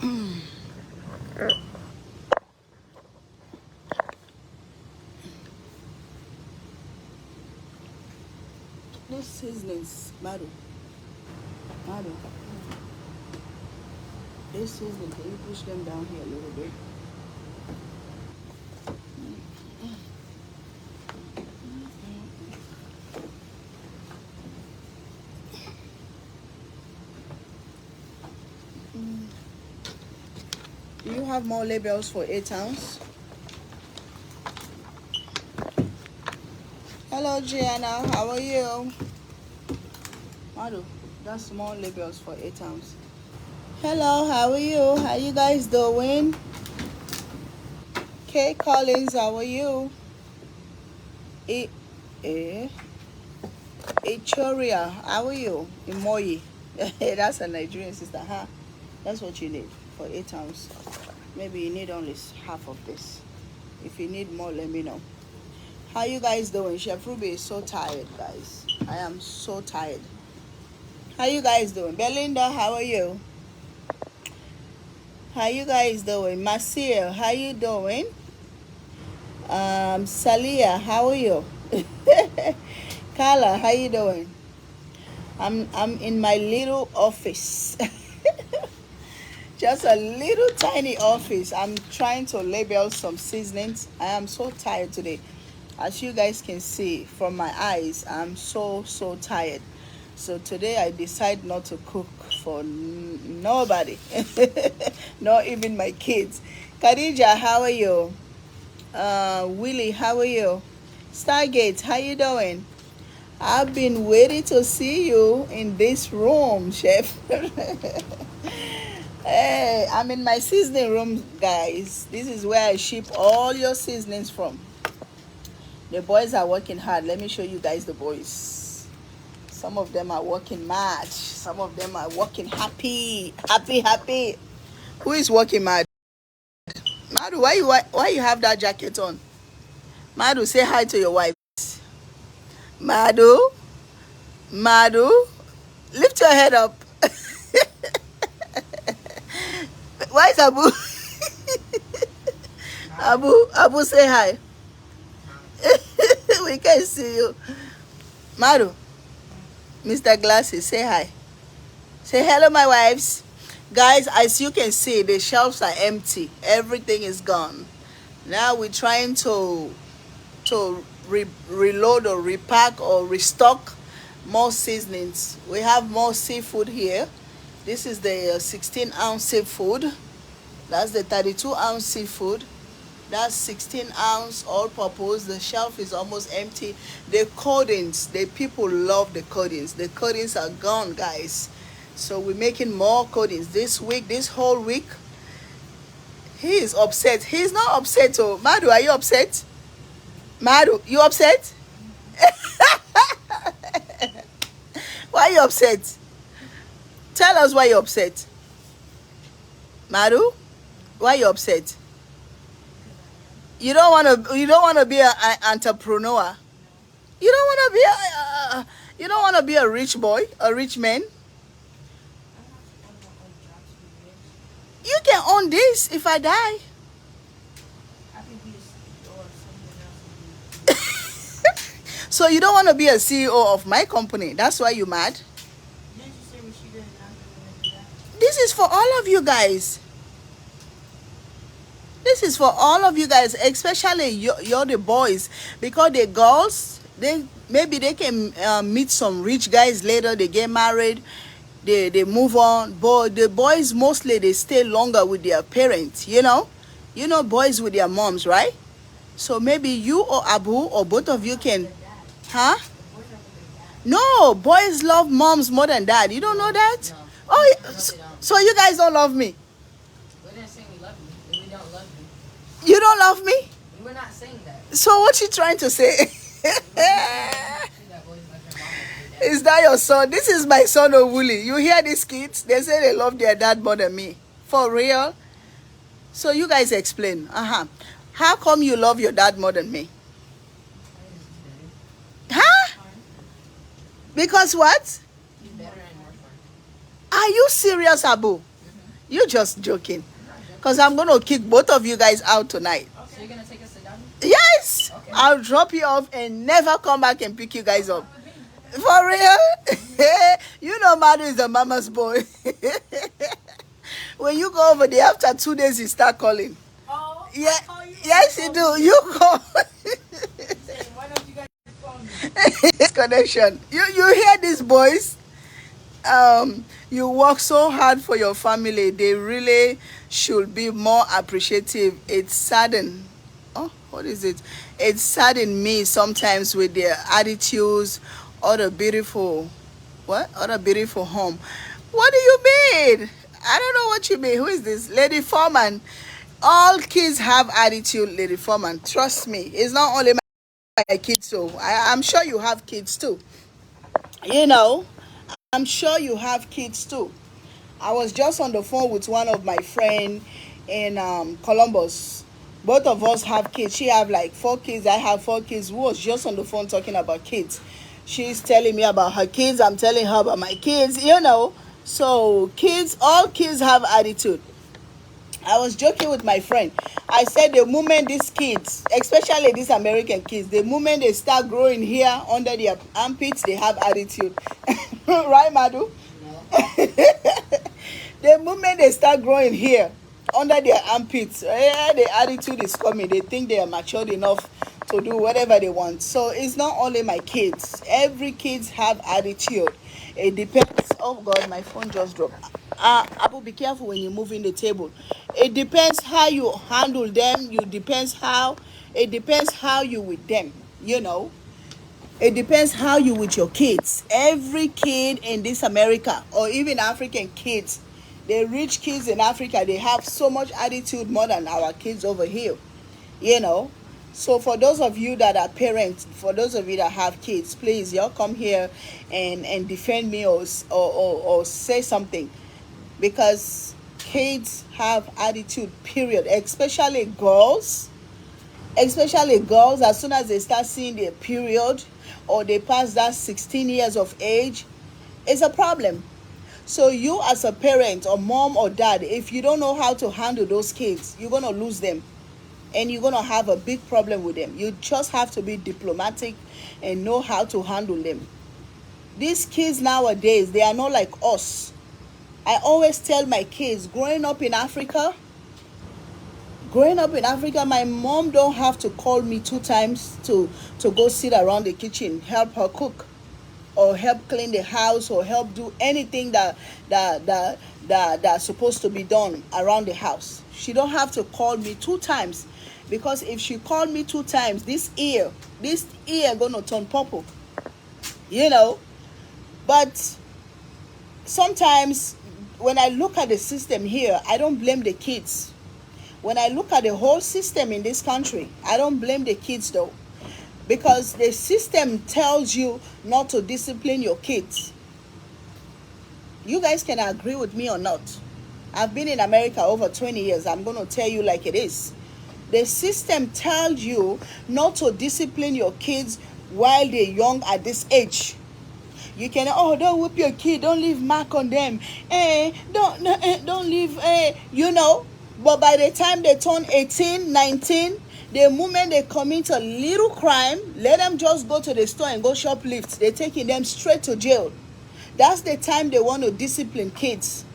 These seasonings, Madu. Madu. These seasonings, can you push them down here a little bit? Do you have more labels for 8 ounce? Hello, Gianna. How are you? Madu, that's small labels for 8 ounce. Hello, how are you? How you guys doing? Kay Collins, how are you? Echoria, how are you? Imoyi. That's a Nigerian sister, huh? That's what you need for 8 ounce. Maybe you need only half of this. If you need more, let me know. How you guys doing? Chef Ruby is so tired, guys. I am so tired. How you guys doing? Belinda, how are you? How you guys doing? Marcia, how you doing? Salia, how are you? Carla, how you doing? I'm in my little office. Just a little tiny office. I'm trying to label some seasonings. I am so tired today. As you guys can see from my eyes, I'm so tired. So today I decide not to cook for nobody. Not even my kids. Khadija, how are you? Willie, how are you? Stargate, how you doing? I've been waiting to see you in this room, chef. Hey, I'm in my seasoning room, guys. This is where I ship all your seasonings from. The boys are working hard. Let me show you guys the boys. Some of them are working mad. Some of them are working happy. Happy. Who is working mad? Madu, why you have that jacket on? Madu, say hi to your wife. Madu, lift your head up. Why is Abu? Abu, say hi. We can see you. Madu, Mr. Glasses, say hi. Say hello, my wives. Guys, as you can see, the shelves are empty. Everything is gone. Now we're trying to reload or repack or restock more seasonings. We have more seafood here. This is the 16-ounce seafood. That's the 32-ounce seafood. That's 16-ounce all-purpose. The shelf is almost empty. The coatings, the people love the coatings. The coatings are gone, guys. So we're making more coatings this week, this whole week. He is upset. He's not upset. Oh, Madu, are you upset? Madu, you upset? Why are you upset? Tell us why you're upset. Madu, why are you upset? You don't want to be an entrepreneur. You don't want to be a rich boy, a rich man. You can own this if I die. So you don't want to be a CEO of my company. That's why you're mad. This is for all of you guys. This is for all of you guys, especially you're the boys, because the girls, maybe they can meet some rich guys later. They get married, they move on. But the boys mostly they stay longer with their parents. You know, boys with their moms, right? So maybe you or Abu or both of you can, huh? No, boys love moms more than dad. You don't know that? No. Oh, yeah. So you guys don't love me? We're not saying we love you. We don't love you. You don't love me? We're not saying that. So what you trying to say? Is that your son? This is my son, Owuli. You hear these kids? They say they love their dad more than me. For real? So you guys explain. How come you love your dad more than me? Huh? Because what? He's better and more fun. Are you serious, Abu? You're just joking. I'm not joking. Because I'm going to kick both of you guys out tonight. Okay. So you're gonna take us to Dublin? Yes! Okay. I'll drop you off and never come back and pick you guys up. Fine with me. For real? You know Madu is the mama's boy. When you go over there, after 2 days, you start calling. Oh, Yeah, I call you. yes, you do. You call. Say, why don't you guys phone me? Connection. You hear these boys? You work so hard for your family. They really should be more appreciative. It's saddened. Oh, what is it? It's saddened me sometimes with their attitudes or the beautiful, what? Or the beautiful home. What do you mean? I don't know what you mean. Who is this? Lady Foreman. All kids have attitude, Lady Foreman. Trust me. It's not only my kids, so I'm sure you have kids too. You know, I'm sure you have kids too. I was just on the phone with one of my friend in Columbus. Both of us have kids. She have like 4 kids. I have 4 kids. We was just on the phone talking about kids. She's telling me about her kids. I'm telling her about my kids. You know, so kids, all kids have attitude. I was joking with my friend. I said the moment these kids, especially these American kids, the moment they start growing here under their armpits, they have attitude. Right, Madu? The moment they start growing here under their armpits, the attitude is coming. They think they are matured enough to do whatever they want. So it's not only my kids. Every kids have attitude. It depends. Oh God, my phone just dropped. Apple, be careful when you're moving the table. It depends how you handle them. It depends how you with them. You know. It depends how you with your kids. Every kid in this America or even African kids, the rich kids in Africa, they have so much attitude more than our kids over here. You know. So for those of you that are parents, for those of you that have kids, please y'all come here and defend me or say something, because kids have attitude, period, especially girls. As soon as they start seeing their period or they pass that 16 years of age, it's a problem. So you as a parent or mom or dad, if you don't know how to handle those kids, you're going to lose them and you're going to have a big problem with them. You just have to be diplomatic and know how to handle them. These kids nowadays, they are not like us. I always tell my kids, growing up in Africa, my mom don't have to call me 2 times to go sit around the kitchen, help her cook, or help clean the house, or help do anything that's supposed to be done around the house. She don't have to call me 2 times, because if she called me 2 times, this ear gonna turn purple. You know, but sometimes when I look at the system here, I don't blame the kids. When I look at the whole system in this country, I don't blame the kids though, because the system tells you not to discipline your kids. You guys can agree with me or not. I've been in America over 20 years. I'm going to tell you like it is. The system tells you not to discipline your kids while they're young at this age. You can, don't whip your kid, don't leave mark on them, don't leave, you know. But by the time they turn 18, 19, the moment they commit a little crime, let them just go to the store and go shoplift. They're taking them straight to jail. That's the time they want to discipline kids.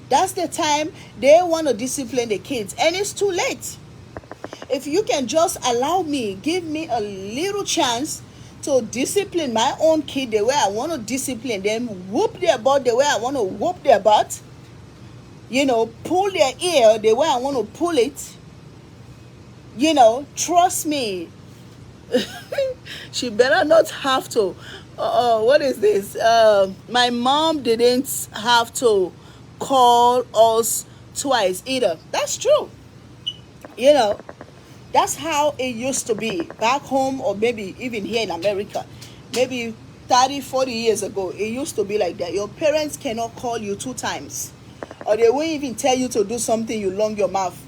That's the time they want to discipline the kids. And it's too late. If you can just give me a little chance to discipline my own kid the way I want to discipline them, whoop their butt the way I want to whoop their butt, you know, pull their ear the way I want to pull it, you know, trust me, she better not have to. What is this? My mom didn't have to call us twice either. That's true. You know, that's how it used to be back home, or maybe even here in America. Maybe 30, 40 years ago, it used to be like that. Your parents cannot call you 2 times. Or they won't even tell you to do something, you long your mouth.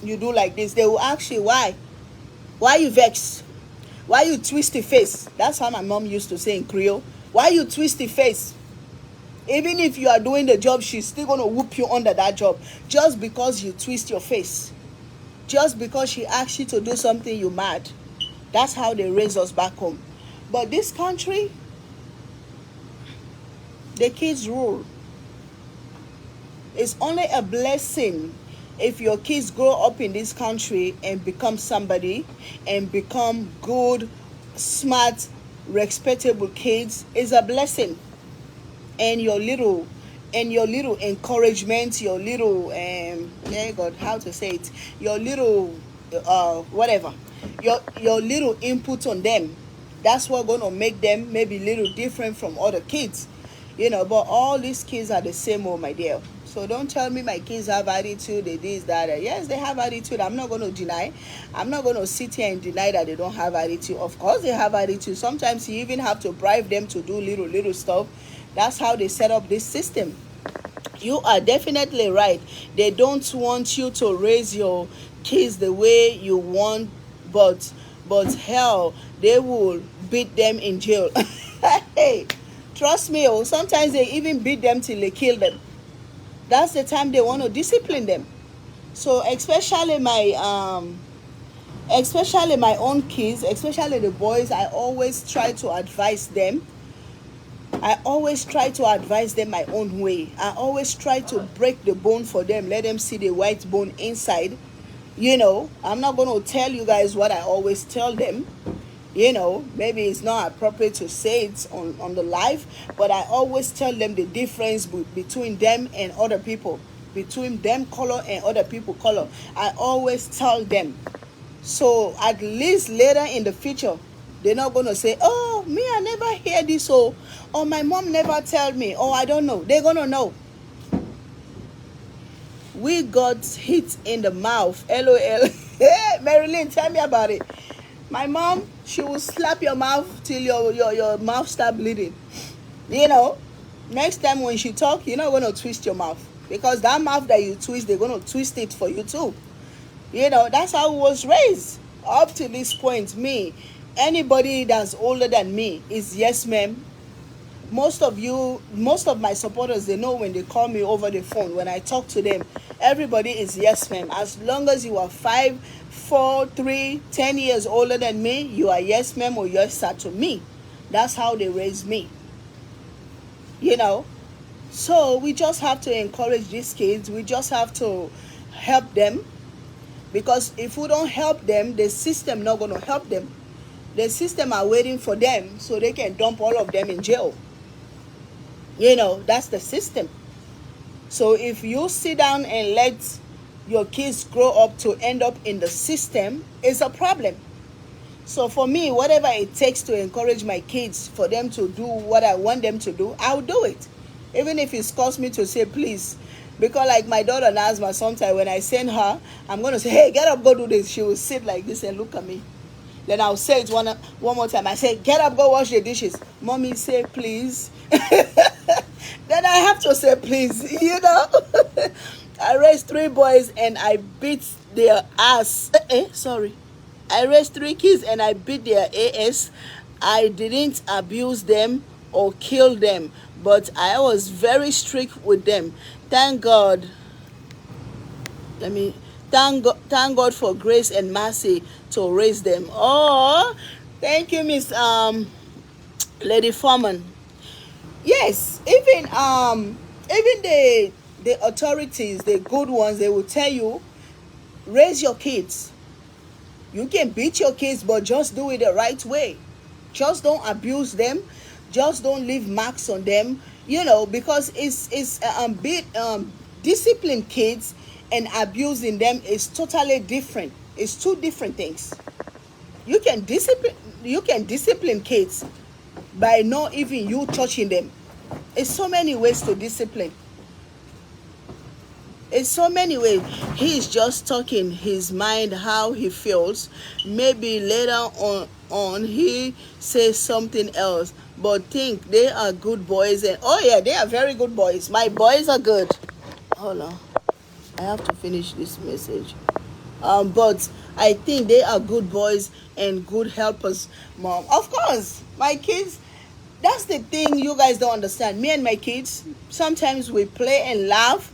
You do like this. They will ask you why. Why you vex? Why you twist the face? That's how my mom used to say in Creole. Why you twist the face? Even if you are doing the job, she's still going to whoop you under that job just because you twist your face. Just because she asks you to do something, you mad. That's how they raise us back home. But this country, the kids rule. It's only a blessing if your kids grow up in this country and become somebody and become good, smart, respectable kids. Is a blessing. And your little encouragement, your little yeah, God, how to say it, your little whatever, your little input on them, that's what gonna make them maybe little different from other kids, but all these kids are the same, oh my dear. So don't tell me my kids have attitude, they this, that. Yes, they have attitude. I'm not going to deny. I'm not going to sit here and deny that they don't have attitude. Of course they have attitude. Sometimes you even have to bribe them to do little stuff. That's how they set up this system. You are definitely right. They don't want you to raise your kids the way you want, but hell, they will beat them in jail. Hey, trust me, oh, sometimes they even beat them till they kill them. That's the time they want to discipline them. So especially my own kids, especially the boys, I always try to advise them. I always try to advise them my own way. I always try to break the bone for them, let them see the white bone inside. I'm not going to tell you guys what I always tell them. Maybe it's not appropriate to say it on the live, but I always tell them the difference between them and other people, between them color and other people color. I always tell them. So at least later in the future, they're not going to say, oh, me, I never hear this, or my mom never tell me, or I don't know. They're going to know. We got hit in the mouth. LOL. Hey, Marilyn, tell me about it. My mom, she will slap your mouth till your mouth start bleeding. Next time when she talk, you're not going to twist your mouth. Because that mouth that you twist, they're going to twist it for you too. That's how I was raised. Up to this point, anybody that's older than me is yes, ma'am. Most of my supporters, they know when they call me over the phone, when I talk to them, everybody is yes, ma'am. As long as you are 5, 4, 3, 10 years older than me, you are yes, ma'am, or yes, sir to me. That's how they raised me. So we just have to encourage these kids. We just have to help them. Because if we don't help them, the system not going to help them. The system are waiting for them so they can dump all of them in jail. That's the system. So if you sit down and let your kids grow up to end up in the system, it's a problem. So for me, whatever it takes to encourage my kids, for them to do what I want them to do, I'll do it. Even if it's cost me to say please. Because like my daughter Nazma, sometimes when I send her, I'm going to say, hey, get up, go do this. She will sit like this and look at me. Then I'll say it one more time. I say, get up, go wash the dishes. Mommy, say please. Then I have to say please, I raised 3 boys and I beat their ass. Sorry. I raised 3 kids and I beat their ass. I didn't abuse them or kill them, but I was very strict with them. Thank God. Thank God for grace and mercy to raise them. Oh, thank you, Miss Lady Foreman. Yes, even the authorities, the good ones, they will tell you, raise your kids. You can beat your kids, but just do it the right way. Just don't abuse them. Just don't leave marks on them. Because it's discipline kids and abusing them is totally different. It's 2 different things. You can discipline kids by not even you touching them. It's so many ways to discipline. It's so many ways. He's just talking his mind, how he feels. Maybe later on he says something else. But think they are good boys. And oh yeah, they are very good boys. My boys are good. Hold on. I have to finish this message. But I think they are good boys and good helpers, Mom. Of course, my kids, That's the thing you guys don't understand. Me and my kids, sometimes we play and laugh.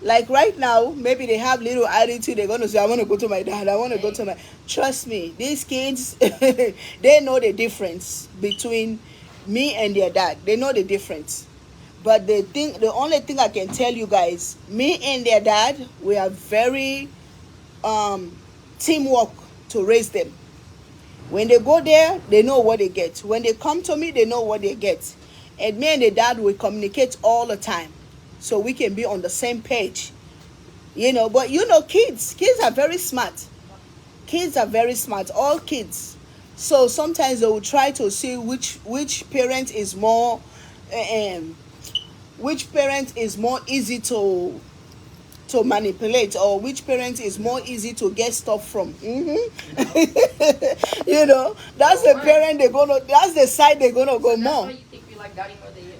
Like right now, maybe they have little attitude. They're gonna say, "I want to go to my dad. I want to go to my." Trust me, these kids, they know the difference between me and their dad. They know the difference. But the only thing I can tell you guys, me and their dad, we are very um, teamwork to raise them. When they go there, they know what they get. When they come to me, they know what they get. And me and the dad, we communicate all the time, so we can be on the same page. But kids are very smart. Kids are very smart, all kids. So sometimes they will try to see which parent is more, um, which parent is more easy to manipulate, or which parent is more easy to get stuff from. That's the parent that's the side they're gonna go more. That's why you think we like daddy more than you?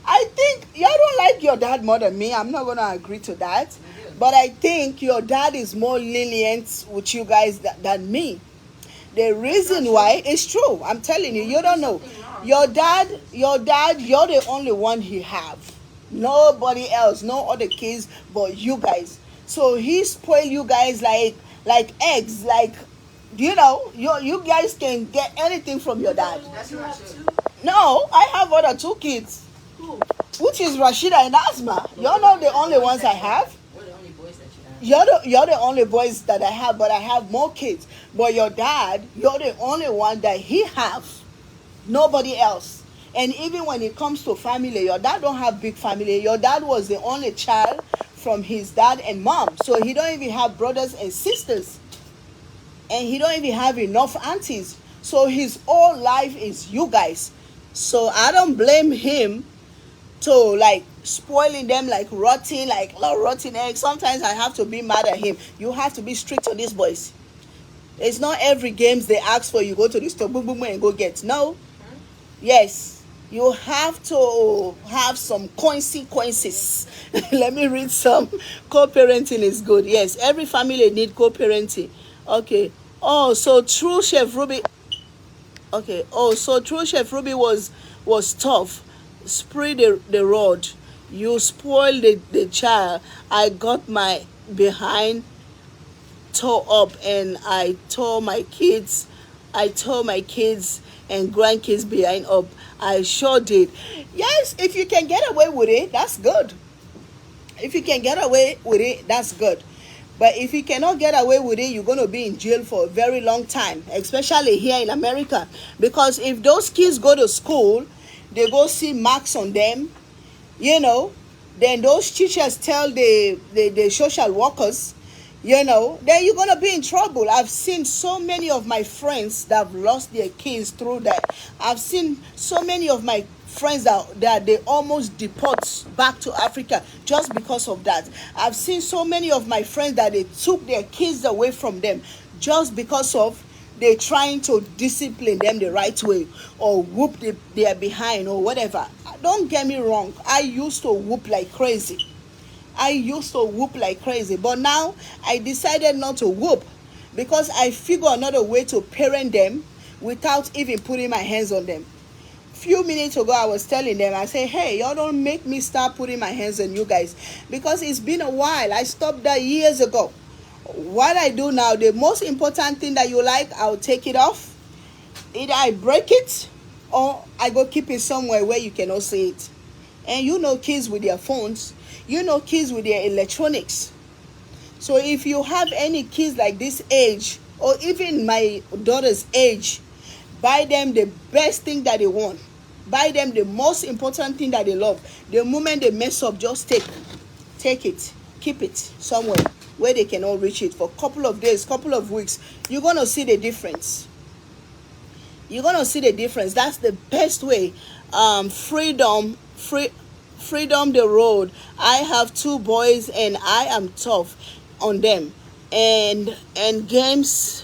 I think y'all don't like your dad more than me. I'm not gonna agree to that. But I think your dad is more lenient with you guys than me. The reason why is true. I'm telling you, you don't know. Your dad, you're the only one he have. Nobody else, no other kids but you guys. So he spoil you guys like eggs. Like, you guys can get anything from your dad. That's not true. No, I have other two kids, Who? which is Rashida and Asma. You're not the only ones I have. We're the only boys that you have. You're the only boys that I have, but I have more kids. But your dad, you're the only one that he have. Nobody else. And even when it comes to family, your dad don't have big family. Your dad was the only child from his dad and mom. So he don't even have brothers and sisters. And he don't even have enough aunties. So his whole life is you guys. So I don't blame him to like spoiling them like rotten eggs. Sometimes I have to be mad at him. You have to be strict on these boys. It's not every games they ask for you go to the store, boom, boom, boom, and go get. No. Yes. You have to have some consequences. Let me read some. Co-parenting is good. Yes, every family need co-parenting. Okay. Oh, so true Chef Ruby. Okay. Oh, so true Chef Ruby was tough. Spray the rod. You spoil the child. I got my behind tore up, and I tore my kids and grandkids behind up. I sure did. Yes, if you can get away with it, that's good. If you can get away with it, that's good. But if you cannot get away with it, you're going to be in jail for a very long time, especially here in America. Because if those kids go to school, they go see marks on them, then those teachers tell the social workers, then you're going to be in trouble. I've seen so many of my friends that have lost their kids through that. I've seen so many of my friends that they almost deport back to Africa just because of that. I've seen so many of my friends that they took their kids away from them just because of they trying to discipline them the right way or whoop their behind or whatever. Don't get me wrong. I used to whoop like crazy. But now I decided not to whoop because I figure another way to parent them without even putting my hands on them. Few minutes ago, I was telling them, I say, hey, y'all don't make me start putting my hands on you guys because it's been a while. I stopped that years ago. What I do now, the most important thing that you like, I'll take it off. Either I break it or I go keep it somewhere where you cannot see it. And kids with their phones, kids with their electronics. So if you have any kids like this age, or even my daughter's age, buy them the best thing that they want. Buy them the most important thing that they love. The moment they mess up, just take it, keep it somewhere where they cannot reach it for a couple of days, couple of weeks. You're going to see the difference. That's the best way. Freedom the road. I have 2 boys and I am tough on them. And games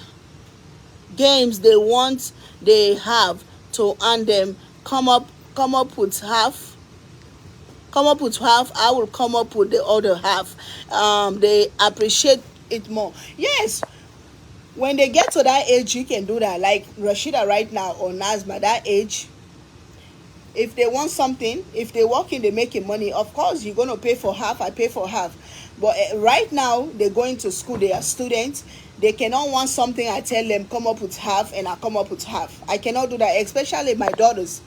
they have to earn them. Come up with half. I will come up with the other half. They appreciate it more. Yes, When they get to that age, you can do that. Like Rashida right now or Nazma, that age, if they want something, if they work in, they making money, of course you're going to pay for half, I pay for half. But right now they're going to school, they are students, they cannot want something, I tell them come up with half and I come up with half. I cannot do that, especially my daughters.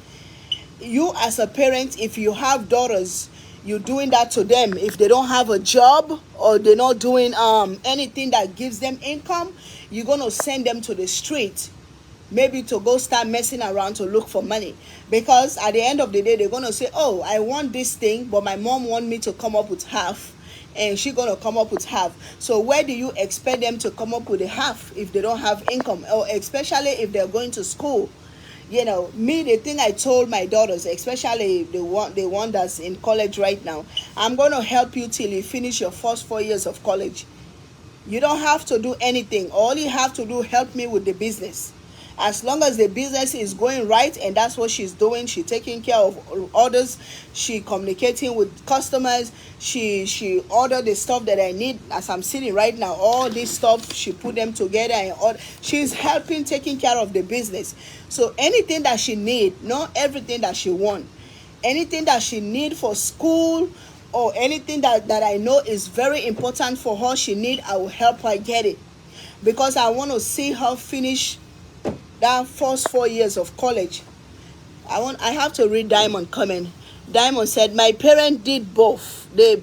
You as a parent, if you have daughters, you're doing that to them. If they don't have a job or they're not doing anything that gives them income, you're going to send them to the street, maybe to go start messing around to look for money. Because at the end of the day, they're going to say, oh, I want this thing, but my mom want me to come up with half, and she's going to come up with half. So where do you expect them to come up with a half if they don't have income, or especially if they're going to school? You know, me, the thing I told my daughters, especially the one that's in college right now, I'm going to help you till you finish your first 4 years of college. You don't have to do anything. All you have to do, help me with the business. As long as the business is going right, and that's what she's doing, she taking care of others, she communicating with customers, she order the stuff that I need. As I'm sitting right now, all this stuff she put them together, and all, she's helping taking care of the business. So anything that she need, not everything that she want, anything that she need for school, or anything that I know is very important for her, she need, I will help her get it, because I want to see her finish that first 4 years of college. I have to read Diamond comment. Diamond said, my parents did both. They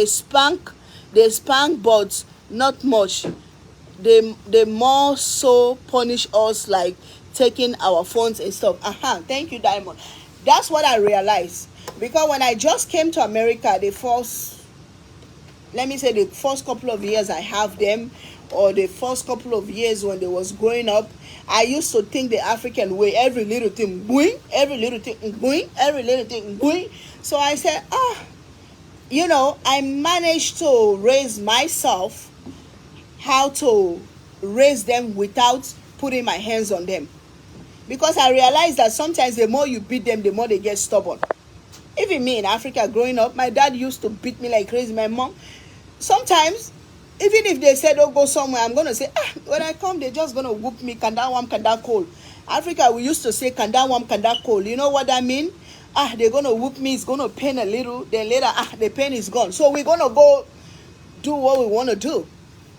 spank, but not much. They more so punish us, like taking our phones and stuff. Thank you, Diamond. That's what I realized. Because when I just came to America, the first couple of years I have them, or the first couple of years when they was growing up, I used to think the African way, every little thing boing, every little thing boing, every little thing boing. So I said, I managed to raise myself, how to raise them without putting my hands on them. Because I realized that sometimes the more you beat them, the more they get stubborn. Even me in Africa growing up, my dad used to beat me like crazy. My mom, sometimes, even if they said, oh, go somewhere, I'm going to say, when I come, they're just going to whoop me, kanda wam, kanda cold. Africa, we used to say, kanda wam, kanda cold. You know what that means? They're going to whoop me, it's going to pain a little, then later, the pain is gone. So we're going to go do what we want to do.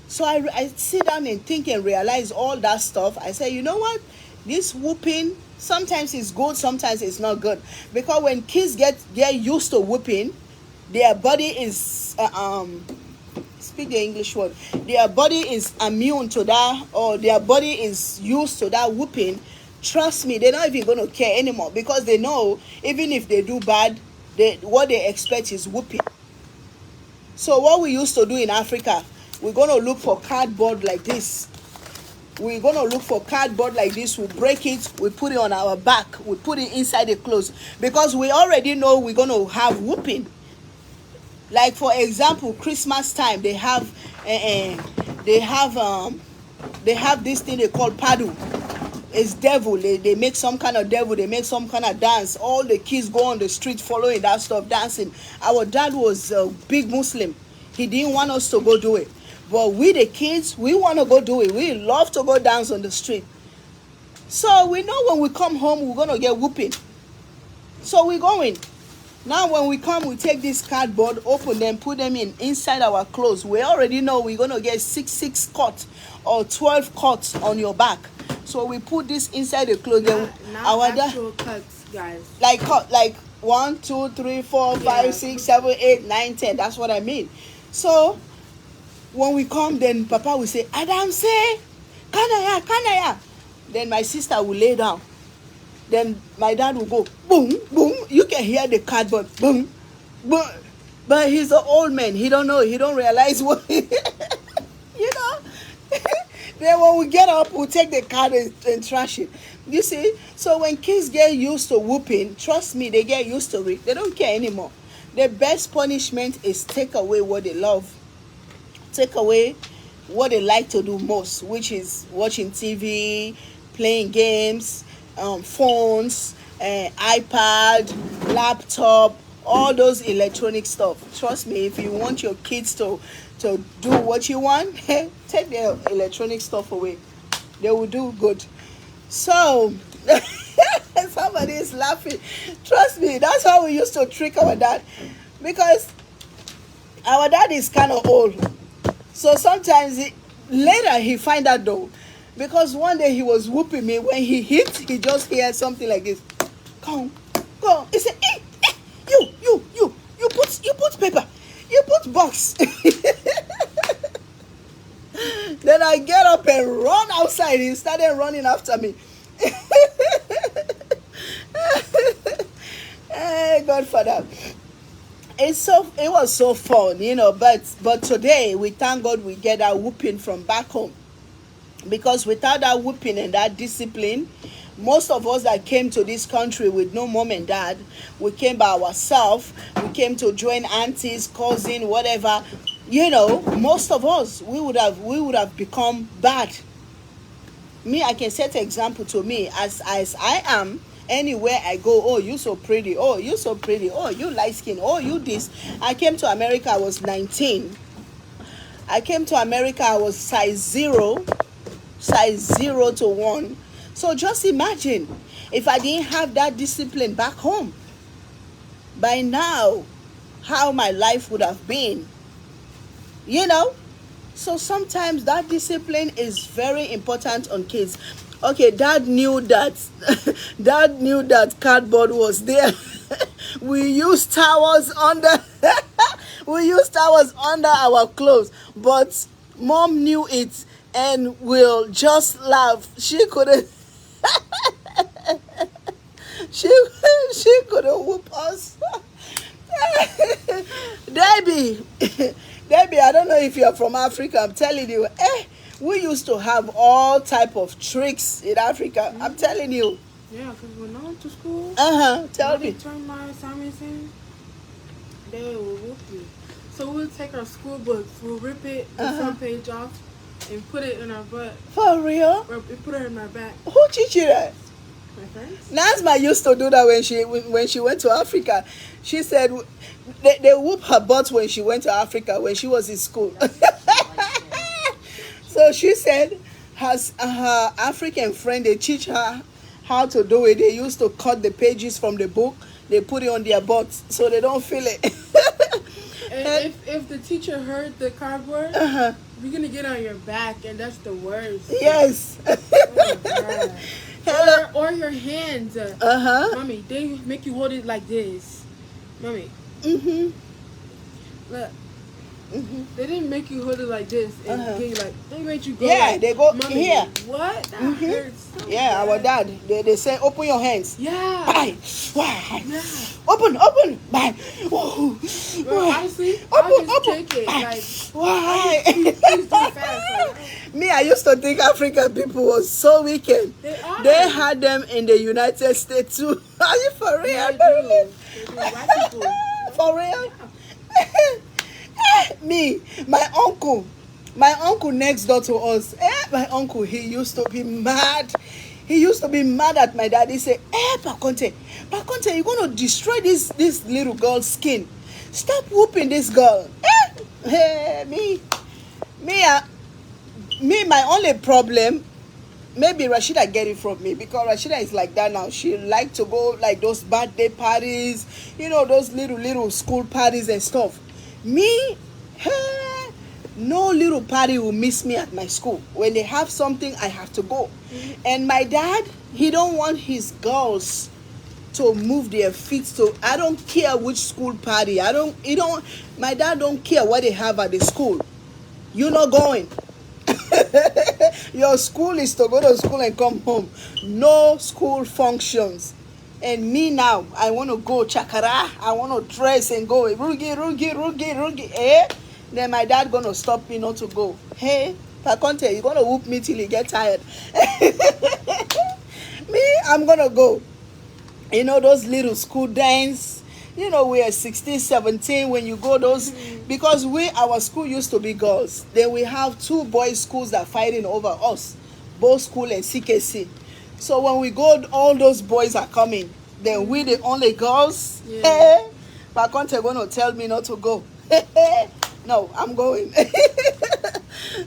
So I sit down and think and realize all that stuff. I say, you know what? This whooping, sometimes it's good, sometimes it's not good. Because when kids get used to whooping, their body is, speak the English word, their body is immune to that, or their body is used to that whooping. Trust me, they're not even going to care anymore, because they know even if they do bad, what they expect is whooping. So what we used to do in Africa, we're going to look for cardboard like this. We're going to look for cardboard like this. We break it, we put it on our back, we put it inside the clothes, because we already know we're going to have whooping. Like for example, Christmas time, they have this thing they call padu. It's devil. They make some kind of devil. They make some kind of dance. All the kids go on the street following that stuff, dancing. Our dad was a big Muslim. He didn't want us to go do it. But we the kids, we want to go do it. We love to go dance on the street. So we know when we come home, we're going to get whooping. So we're going. Now when we come, we take this cardboard, open them, put them inside our clothes. We already know we're going to get 6 cuts or 12 cuts on your back. So we put this inside the clothes. Not actual cuts, guys. Like 1, 2, 3, 4, 5, 6, 7, 8, 9, 10. That's what I mean. So when we come, then Papa will say, Adam say, Kanaya. Then my sister will lay down. Then my dad will go, boom, boom. You can hear the cardboard, boom, boom. But he's an old man. He don't know. He don't realize what, you know. Then when we get up, we'll take the card and trash it. You see? So when kids get used to whooping, trust me, they get used to it. They don't care anymore. The best punishment is take away what they love. Take away what they like to do most, which is watching TV, playing games, phones, iPad, laptop, all those electronic stuff. Trust me, if you want your kids to do what you want, take their electronic stuff away. They will do good. So somebody is laughing. Trust me, that's how we used to trick our dad, because our dad is kind of old. So sometimes later he find out though, because one day he was whooping me. When he hit, he just heard something like this. Come. He said, you put paper, you put box. Then I get up and run outside. He started running after me. Hey, Godfather. It was so fun, but today we thank God we get that whooping from back home. Because without that whooping and that discipline, most of us that came to this country with no mom and dad, we came by ourselves. We came to join aunties, cousin, whatever. Most of us, we would have become bad. Me, I can set an example to me as I am. Anywhere I go, oh, you so pretty. Oh, you so pretty. Oh, you light skin. Oh, you this. I came to America, I was 19. I came to America, I was size 0 to 1. So just imagine if I didn't have that discipline back home. By now, how my life would have been. So sometimes that discipline is very important on kids. Okay, dad knew that cardboard was there. We used towels under our clothes, but mom knew it and will just laugh. She couldn't she couldn't whoop us. Debbie, I don't know if you're from Africa. I'm telling you, we used to have all type of tricks in Africa. I'm telling you. Yeah, because when I went to school, tell me. they turned my assignments in, they will whoop you. So we'll take our school books, we'll rip it, the front page off, and put it in our butt. For real? Or put it in our back. Who teach you that? My friends. Nazma used to do that when she went to Africa. She said they whoop her butt when she went to Africa when she was in school. So she said her African friend, they teach her how to do it. They used to cut the pages from the book. They put it on their butts so they don't feel it. And if the teacher heard the cardboard, we're going to get on your back, and that's the worst. Yes. Oh, or your hands. Mommy, they make you hold it like this. Mommy. Look. They didn't make you hold it like this and they made you go. Yeah, like, they go here. What? That hurts. So bad. Our dad. They say open your hands. Yeah. Bye. Why? Yeah. Open. Bye. Whoa. Well, honestly, open. Take it. Like, why? Please do fast. Me, I used to think African people was so wicked. They are. They had them in the United States too. Are you for real? Yeah, they do. White people. For real? Yeah. Me, my uncle next door to us, my uncle, he used to be mad. He used to be mad at my dad. He said, Paconte, you're going to destroy this little girl's skin. Stop whooping this girl. Me, my only problem, maybe Rashida get it from me, because Rashida is like that now. She like to go like those birthday parties, those little school parties and stuff. Me, no little party will miss me at my school. When they have something, I have to go. And my dad, he don't want his girls to move their feet. So I don't care which school party. My dad don't care what they have at the school. You're not going. Your school is to go to school and come home. No school functions. And me now, I want to go chakara. I want to dress and go. Rugi. Then my dad going to stop me not to go. Hey, Paconte, you're going to whoop me till you get tired. Me, I'm going to go. Those little school dance. We are 16, 17 when you go those. Because our school used to be girls. Then we have 2 boys schools that are fighting over us. Both school and CKC. So when we go, all those boys are coming. Then we the only girls. Yeah. Pa Conte gonna tell me not to go. No, I'm going.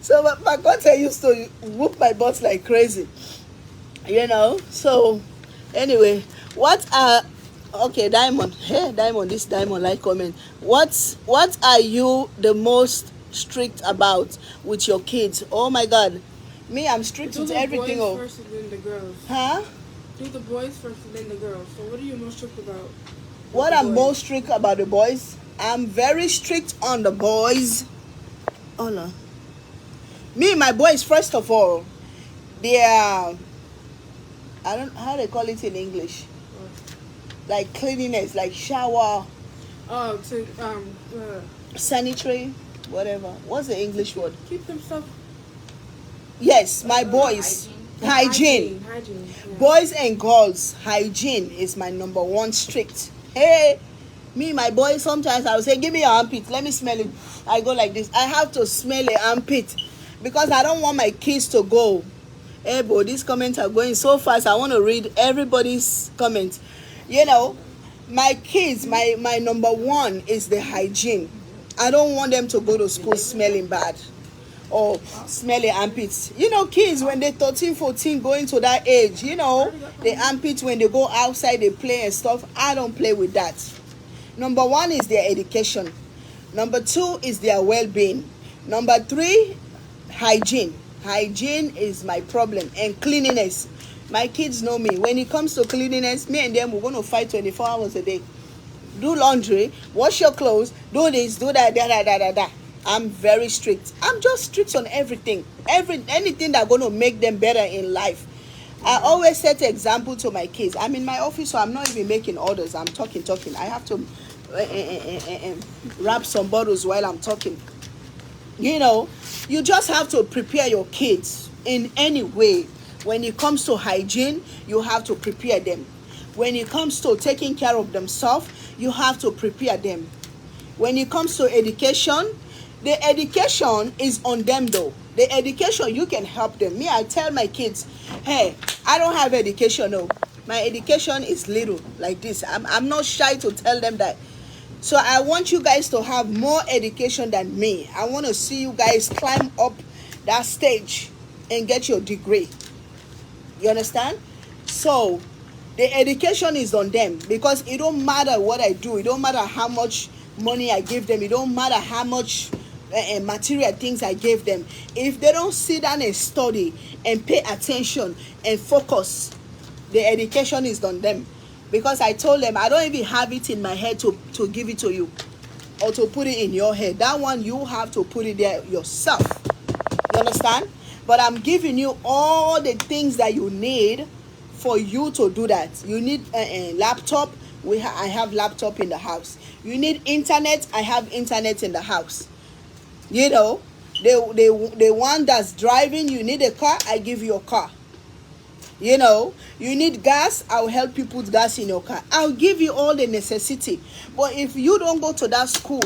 So Pa Conte used to whoop my butt like crazy. So anyway, what are okay, Diamond. Hey, Diamond, this Diamond like comment. What are you the most strict about with your kids? Oh my God, me, I'm strict Do with the everything. boys Oh, first and then the girls. huh? Do the boys first and then the girls. So what are you most strict about? What The I'm boys. most strict about the boys? I'm very strict on the boys. Oh no, me, my boys. First of all, they are. I don't how they call it in English. Like cleanliness, like shower, Oh, to sanitary, whatever. What's the English word? keep themselves Yes, my boys. Hygiene. Hygiene. Yeah. Boys and girls, hygiene is my number one strict. Hey, me, my boys, sometimes I will say, give me your armpit, let me smell it. I go like this. I have to smell a armpit because I don't want my kids to go. Hey, boy, these comments are going so fast. I want to read everybody's comments. My kids, my number one is the hygiene. I don't want them to go to school smelling bad or smelling armpits. Kids when they're 13, 14, going to that age, the armpits when they go outside, they play and stuff. I don't play with that. Number one is their education. Number two is their well-being. Number three, hygiene. Hygiene is my problem, and cleanliness. My kids know me. When it comes to cleanliness, me and them, we're going to fight 24 hours a day. Do laundry, wash your clothes, do this, do that, da. I'm very strict. I'm just strict on everything. Anything that's going to make them better in life. I always set an example to my kids. I'm in my office, so I'm not even making orders. I'm talking. I have to wrap some bottles while I'm talking. You just have to prepare your kids in any way. When it comes to hygiene, you have to prepare them. When it comes to taking care of themselves, you have to prepare them. When it comes to education, the education is on them though. The education, you can help them. Me, I tell my kids, hey, I don't have education, no. My education is little, like this. I'm not shy to tell them that. So I want you guys to have more education than me. I want to see you guys climb up that stage and get your degree. You understand? So the education is on them, because it don't matter what I do. It don't matter how much money I give them. It don't matter how much material things I gave them. If they don't sit down and study and pay attention and focus, the education is on them. Because I told them, I don't even have it in my head to give it to you or to put it in your head. That one, you have to put it there yourself. You understand? But I'm giving you all the things that you need for you to do that. You need a laptop. I have laptop in the house. You need internet. I have internet in the house. The one that's driving, you need a car, I give you a car. You need gas, I'll help you put gas in your car. I'll give you all the necessity. But if you don't go to that school,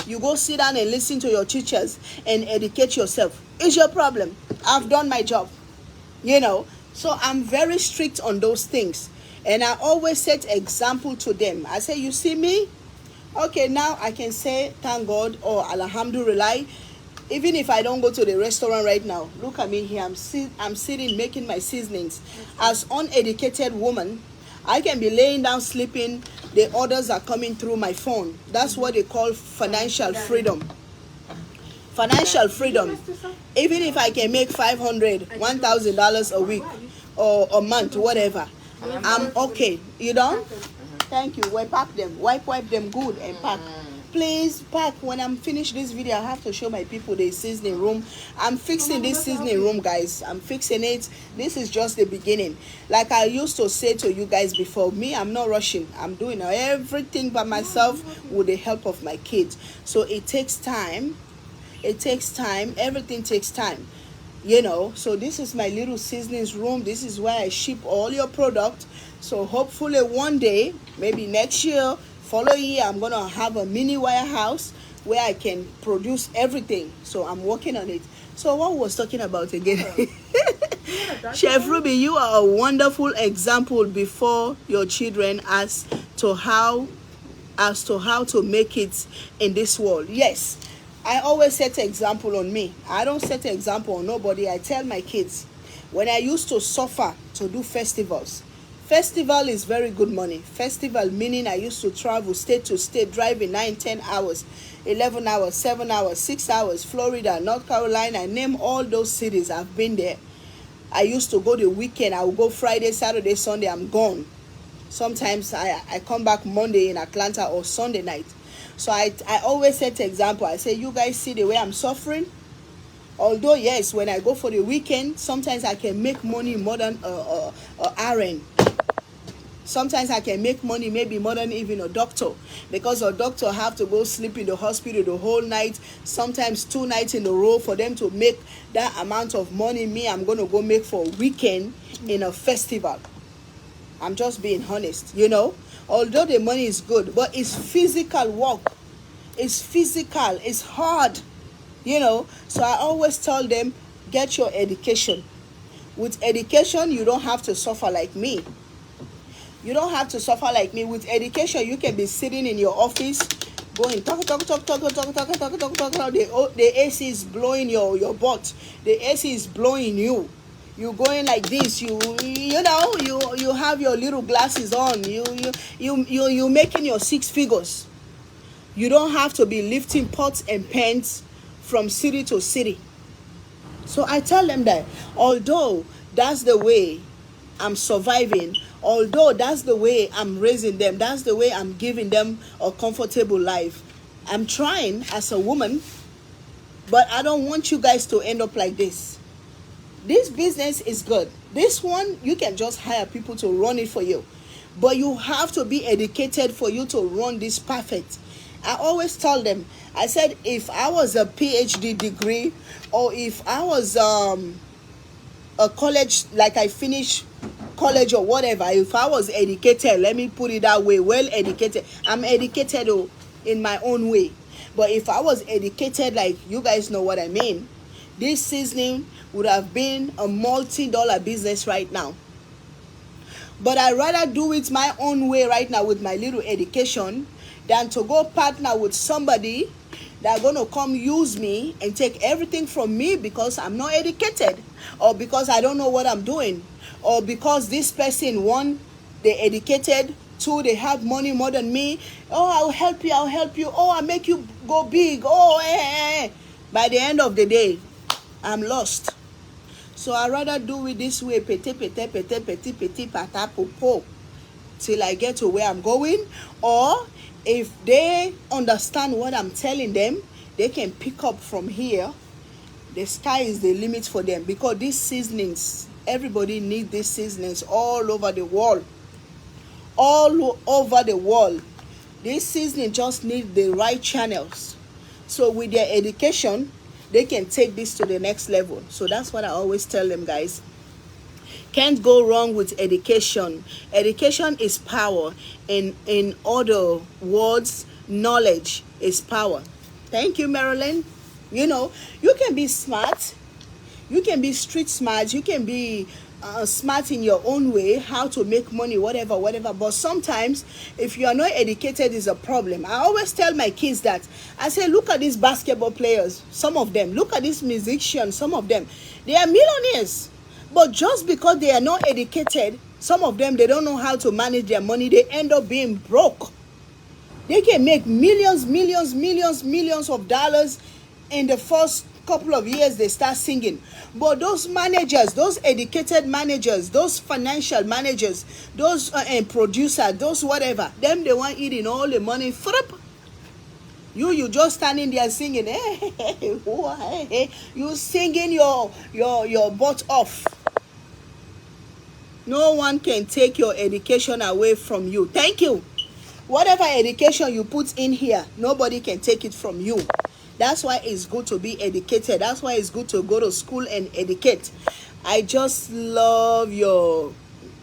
you go sit down and listen to your teachers and educate yourself, it's your problem. I've done my job. So I'm very strict on those things. And I always set example to them. I say, you see me? Okay, now I can say thank God or alhamdulillah. Even if I don't go to the restaurant right now, look at me here. I'm sitting making my seasonings. As uneducated woman, I can be laying down sleeping. The orders are coming through my phone. That's what they call financial freedom. Financial freedom. Even if I can make $500, $1,000 a week or a month, whatever, I'm okay. You don't? Thank you. Wipe them. Wipe them good and pack. Please pack. When I'm finished this video, I have to show my people the seasoning room. I'm fixing this seasoning room, guys. I'm fixing it. This is just the beginning. Like I used to say to you guys before, me, I'm not rushing. I'm doing everything by myself with the help of my kids. So it takes time. It takes time. Everything takes time. So this is my little seasonings room. This is where I ship all your product. So hopefully one day, maybe next year, following year, I'm gonna have a mini warehouse where I can produce everything. So I'm working on it. So what was talking about again? Chef Ruby, you are a wonderful example before your children as to how as to how to make it in this world. Yes, I always set an example on me. I don't set an example on nobody. I tell my kids, when I used to suffer to do festivals, festival is very good money. Festival meaning I used to travel state to state, driving 9, 10 hours, 11 hours, 7 hours, 6 hours, Florida, North Carolina, name all those cities. I've been there. I used to go the weekend. I would go Friday, Saturday, Sunday, I'm gone. Sometimes I come back Monday in Atlanta or Sunday night. So I always set an example. I say, you guys see the way I'm suffering? Although, yes, when I go for the weekend, sometimes I can make money more than RN. Sometimes I can make money maybe more than even a doctor, because a doctor have to go sleep in the hospital the whole night, sometimes 2 nights in a row for them to make that amount of money. Me, I'm going to go make for a weekend in a festival. I'm just being honest, you know. Although the money is good, but it's physical work. It's physical. It's hard, you know. So I always tell them, get your education. With education, you don't have to suffer like me. You don't have to suffer like me. With education, you can be sitting in your office, going talk. The AC is blowing your butt. The AC is blowing you. You going like this. You know, you have your little glasses on. You making your 6 figures. You don't have to be lifting pots and pans from city to city. So I tell them that although that's the way I'm surviving, although that's the way I'm raising them, that's the way I'm giving them a comfortable life, I'm trying as a woman, but I don't want you guys to end up like this. This business is good. This one, you can just hire people to run it for you, but you have to be educated for you to run this perfect. I always tell them, I said, if I was a PhD degree, or if I was a college, like I finished college or whatever, if I was educated, let me put it that way, well educated. I'm educated in my own way, but if I was educated, like you guys know what I mean, this seasoning would have been a multi-dollar business right now. But I'd rather do it my own way right now with my little education than to go partner with somebody that are going to come use me and take everything from me because I'm not educated, or because I don't know what I'm doing, or because this person, one, they're educated, two, they have money more than me. Oh, I'll help you. Oh, I'll make you go big. Oh. By the end of the day, I'm lost. So I'd rather do it this way, petit, pata, popo, till I get to where I'm going. Or if they understand what I'm telling them, they can pick up from here. The sky is the limit for them, because these seasonings, everybody needs these seasonings all over the world. All over the world. This seasoning just need the right channels. So with their education, they can take this to the next level. So that's what I always tell them, guys. Can't go wrong with education. Education is power. In other words, knowledge is power. Thank you, Marilyn. You know, you can be smart. You can be street smart. You can be smart in your own way, how to make money, whatever. But sometimes, if you are not educated, is a problem. I always tell my kids that. I say, look at these basketball players, some of them. Look at these musicians, some of them. They are millionaires. But just because they are not educated, some of them, they don't know how to manage their money. They end up being broke. They can make millions of dollars in the first couple of years they start singing. But those managers, those educated managers, those financial managers, those producers, those whatever, them they want eating all the money. You just standing there singing, you singing your butt off. No one can take your education away from you. Thank you. Whatever education you put in here, nobody can take it from you. That's why it's good to be educated. That's why it's good to go to school and educate. I just love your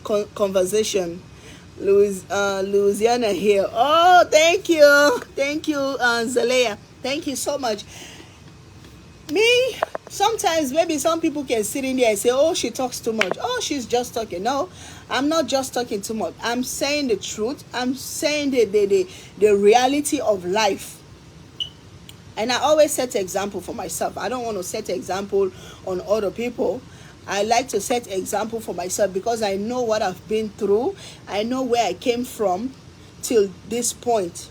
conversation. Louisiana here. Oh, thank you. Thank you, Zalea. Thank you so much. Me, Sometimes maybe some people can sit in there and say, oh, she talks too much, oh, she's just talking. No, I'm not just talking too much. I'm saying the truth. I'm saying the reality of life. And I always set example for myself. I don't want to set example on other people. I like to set example for myself because I know what I've been through. I know where I came from till this point.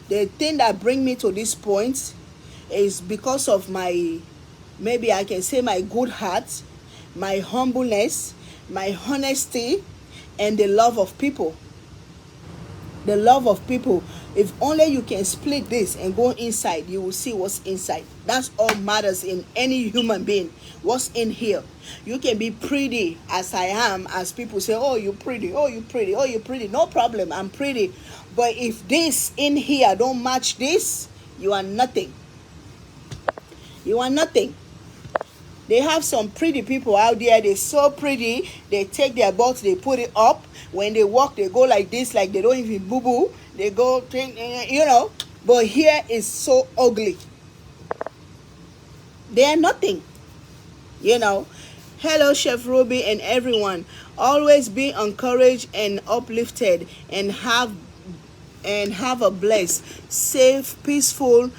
The thing that bring me to this point is because of my, maybe I can say, my good heart, my humbleness, my honesty, and the love of people. The love of people. If only you can split this and go inside, you will see what's inside. That's all matters in any human being. What's in here? You can be pretty as I am, as people say, oh, you pretty, oh, you pretty, oh, you pretty. No problem, I'm pretty. But if this in here don't match this, you are nothing. You are nothing. They have some pretty people out there. They're so pretty. They take their butts, they put it up. When they walk, they go like this, like they don't even boo-boo. They go, you know. But here is so ugly. They are nothing. You know. Hello, Chef Ruby and everyone. Always be encouraged and uplifted and have a blessed, safe, peaceful,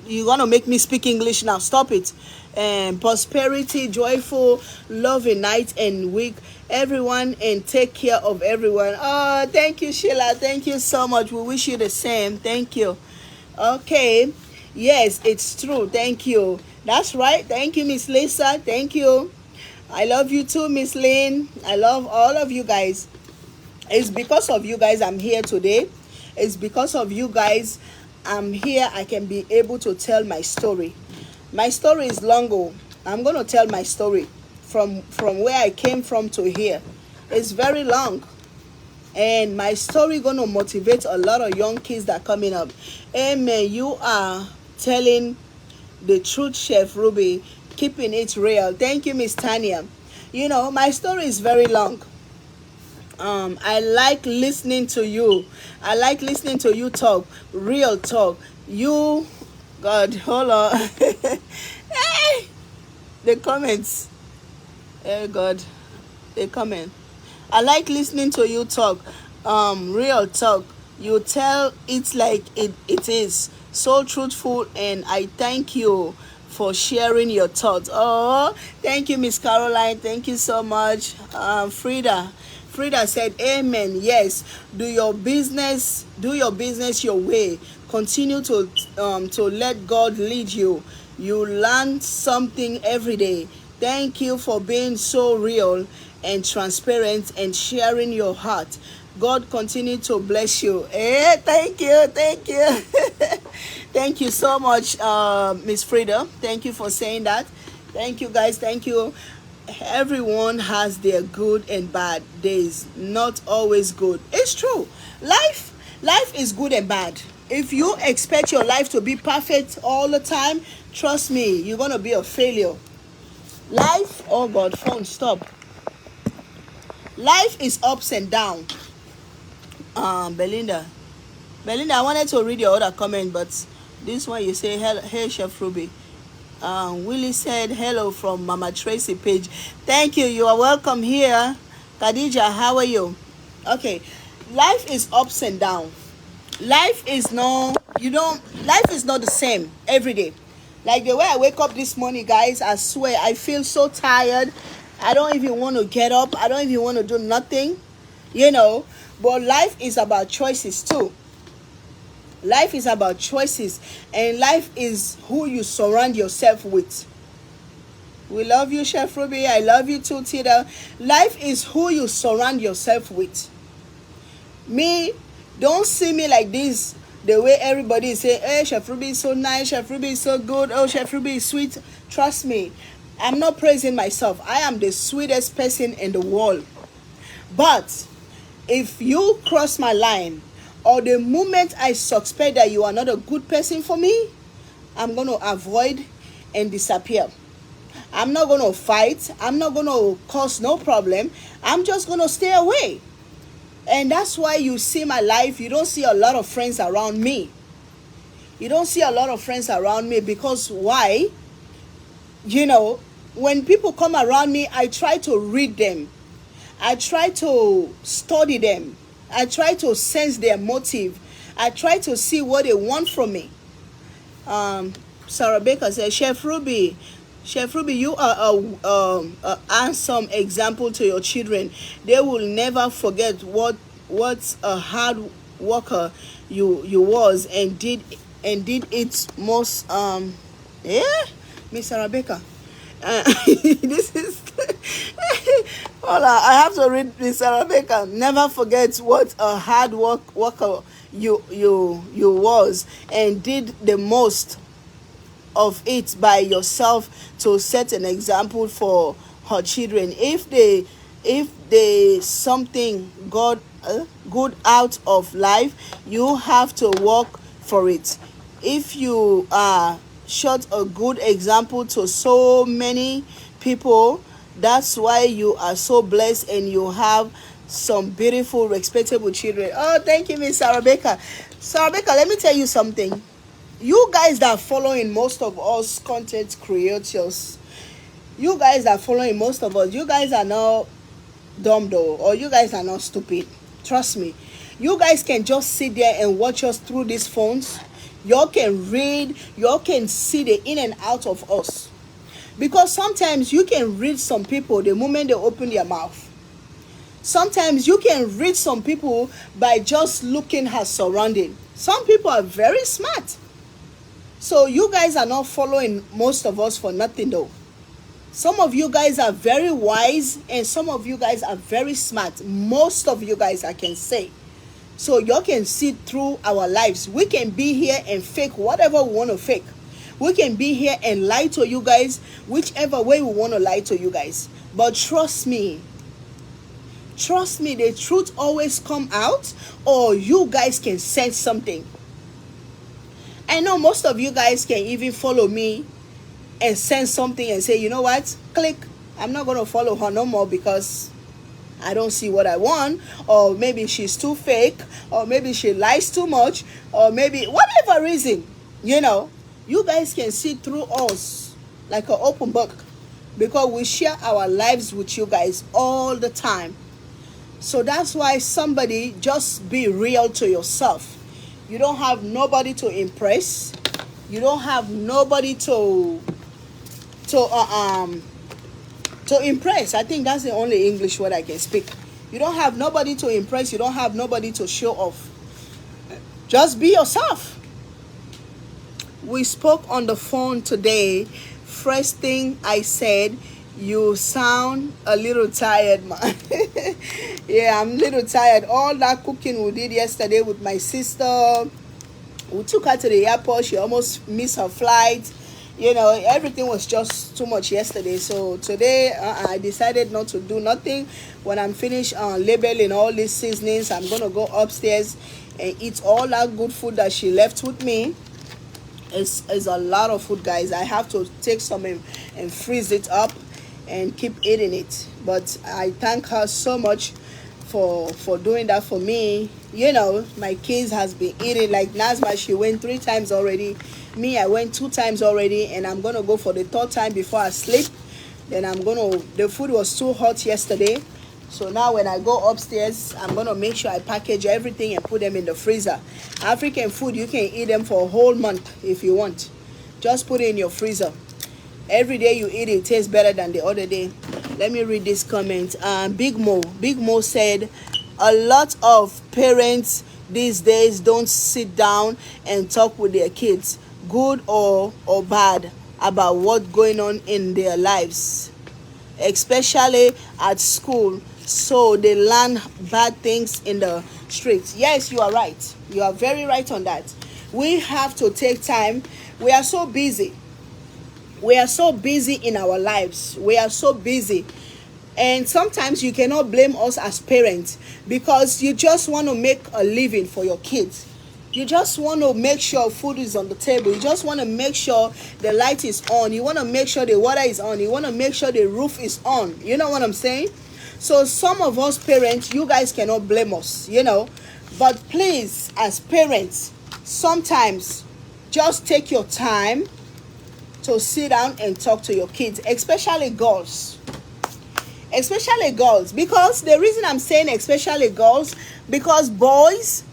you're gonna make me speak English now. Stop it. And prosperity, joyful, loving night and week, everyone, and take care of everyone. Oh, thank you, Sheila. Thank you so much. We wish you the same. Thank you. Okay. Yes, it's true. Thank you. That's right. Thank you, Miss Lisa. Thank you. I love you too, Miss Lynn. I love all of you guys. It's because of you guys I'm here today. It's because of you guys I'm here. I can be able to tell my story. My story is long. I'm going to tell my story from where I came from to here. It's very long. And my story going to motivate a lot of young kids that are coming up. Amen. You are telling the truth, Chef Ruby. Keeping it real. Thank you, Miss Tanya. You know, my story is very long. I like listening to you. I like listening to you talk. Real talk. You, God, hold on. Hey, the comments. Oh God, the comment. I like listening to you talk. Real talk. You tell it like it is. So truthful, and I thank you for sharing your thoughts. Oh, thank you, Miss Caroline. Thank you so much. Frida said, amen. Yes, do your business your way. Continue to let God lead you. You learn something every day. Thank you for being so real and transparent and sharing your heart. God continue to bless you. Thank you. Thank you so much, Miss Frida. Thank you for saying that. Thank you, guys. Thank you. Everyone has their good and bad days. Not always good. It's true. Life is good and bad. If you expect your life to be perfect all the time, trust me, you're gonna be a failure. Life, oh God, phone, stop. Life is ups and downs. Belinda, I wanted to read your other comment, but this one you say, hey Chef Ruby. Willie said hello from Mama Tracy page. Thank you. You are welcome here. Khadija, how are you? Okay. Life is ups and downs. Life is not the same every day. Like the way I wake up this morning, guys, I swear I feel so tired. I don't even want to get up. I don't even want to do nothing. You know, but life is about choices too. Life is about choices, and life is who you surround yourself with. We love you, Chef Ruby. I love you too, Tita. Life is who you surround yourself with. Me, don't see me like this, the way everybody is saying, hey, Chef Ruby is so nice, Chef Ruby is so good, oh, Chef Ruby is sweet. Trust me, I'm not praising myself. I am the sweetest person in the world. But if you cross my line, or the moment I suspect that you are not a good person for me, I'm going to avoid and disappear. I'm not going to fight. I'm not going to cause no problem. I'm just going to stay away. And that's why you see my life. You don't see a lot of friends around me. You don't see a lot of friends around me because why? You know, when people come around me, I try to read them. I try to study them. I try to sense their motive. I try to see what they want from me. Sarah Baker says, Chef Ruby, you are a handsome example to your children. They will never forget what a hard worker you was and did it most. Yeah, Miss Sarah Baker. This is hold on, I have to read Miss Sarah Baker. Never forget what a hard worker you was and did the most of it by yourself to set an example for her children. If they something good out of life, you have to work for it. If you are shot a good example to so many people, that's why you are so blessed and you have some beautiful respectable children. Oh, thank you, Miss Sarah Baker. Sarah Baker, let me tell you something. You guys that are following most of us content creators, you guys that are following most of us, you guys are not dumb though, or you guys are not stupid. Trust me. You guys can just sit there and watch us through these phones. Y'all can read, y'all can see the in and out of us. Because sometimes you can read some people the moment they open their mouth. Sometimes you can read some people by just looking at surrounding. Some people are very smart. So you guys are not following most of us for nothing though. Some of you guys are very wise and some of you guys are very smart. Most of you guys, I can say. So y'all can see through our lives. We can be here and fake whatever we want to fake. We can be here and lie to you guys whichever way we want to lie to you guys. But trust me, the truth always come out, or you guys can sense something. I know most of you guys can even follow me and sense something and say, you know what, click, I'm not going to follow her no more because I don't see what I want, or maybe she's too fake, or maybe she lies too much, or maybe whatever reason, you know, you guys can see through us like an open book because we share our lives with you guys all the time. So that's why somebody, just be real to yourself. You don't have nobody to impress. You don't have nobody to impress. I think that's the only English word I can speak. You don't have nobody to impress. You don't have nobody to show off. Just be yourself. We spoke on the phone today. First thing I said, you sound a little tired, man. Yeah, I'm a little tired. All that cooking we did yesterday with my sister, we took her to the airport. She almost missed her flight. You know, everything was just too much yesterday. So today I decided not to do nothing. When I'm finished labeling all these seasonings, I'm going to go upstairs and eat all that good food that she left with me. It's a lot of food, guys. I have to take some and freeze it up and keep eating it. But I thank her so much for doing that for me. You know, my kids has been eating. Like Nazma, she went 3 times already. Me, I went 2 times already, and I'm gonna go for the 3rd time before I sleep. Then the food was too hot yesterday, so now when I go upstairs, I'm gonna make sure I package everything and put them in the freezer. African food, you can eat them for a whole month if you want. Just put it in your freezer. Every day you eat it tastes better than the other day. Let me read this comment. Big Mo said, a lot of parents these days don't sit down and talk with their kids, good or bad, about what's going on in their lives, especially at school, so they learn bad things in the streets. Yes, you are right. You are very right on that. We have to take time. We are so busy. We are so busy in our lives. We are so busy. And sometimes you cannot blame us as parents because you just want to make a living for your kids. You just want to make sure food is on the table. You just want to make sure the light is on. You want to make sure the water is on. You want to make sure the roof is on. You know what I'm saying? So some of us parents, you guys cannot blame us, you know. But please, as parents, sometimes just take your time to sit down and talk to your kids, especially girls. Especially girls, because the reason I'm saying especially girls, because boys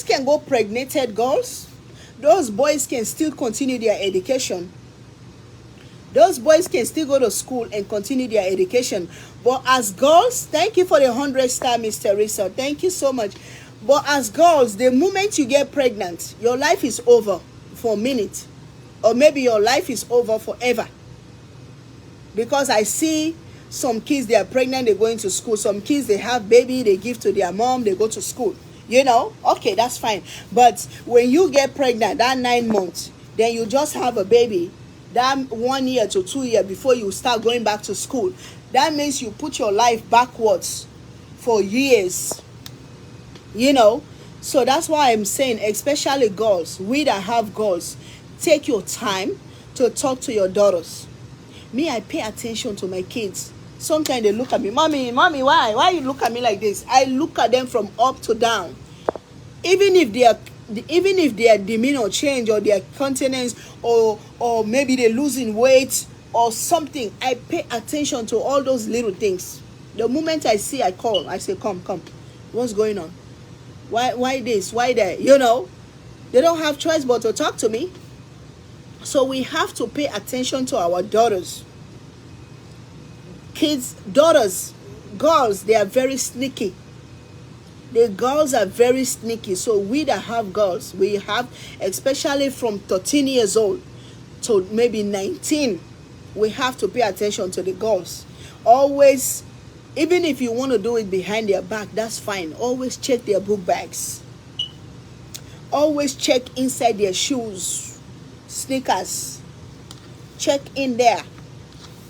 can go pregnated girls. Those boys can still continue their education. Those boys can still go to school and continue their education. But as girls, thank you for the 100-star, Mr. Risa. Thank you so much. But as girls, the moment you get pregnant, your life is over for a minute. Or maybe your life is over forever. Because I see some kids, they are pregnant, they're going to school. Some kids, they have baby, they give to their mom, they go to school. You know, okay, that's fine. But when you get pregnant, that 9 months, then you just have a baby, that 1 year to 2 years before you start going back to school, that means you put your life backwards for years. You know, so that's why I'm saying, especially girls, we that have girls, take your time to talk to your daughters. Me, I pay attention to my kids. Sometimes they look at me, mommy, why you look at me like this? I look at them from up to down. Even if their demeanor change, or their countenance, or maybe they're losing weight or something, I pay attention to all those little things. The moment I see, I call. I say, come, what's going on? Why this? Why that? You know, they don't have choice but to talk to me. So we have to pay attention to our daughters. Kids, daughters, girls, they are very sneaky. The girls are very sneaky. So we that have girls, we have, especially from 13 years old to maybe 19, we have to pay attention to the girls. Always, even if you want to do it behind their back, that's fine. Always check their book bags. Always check inside their shoes, sneakers. Check in there.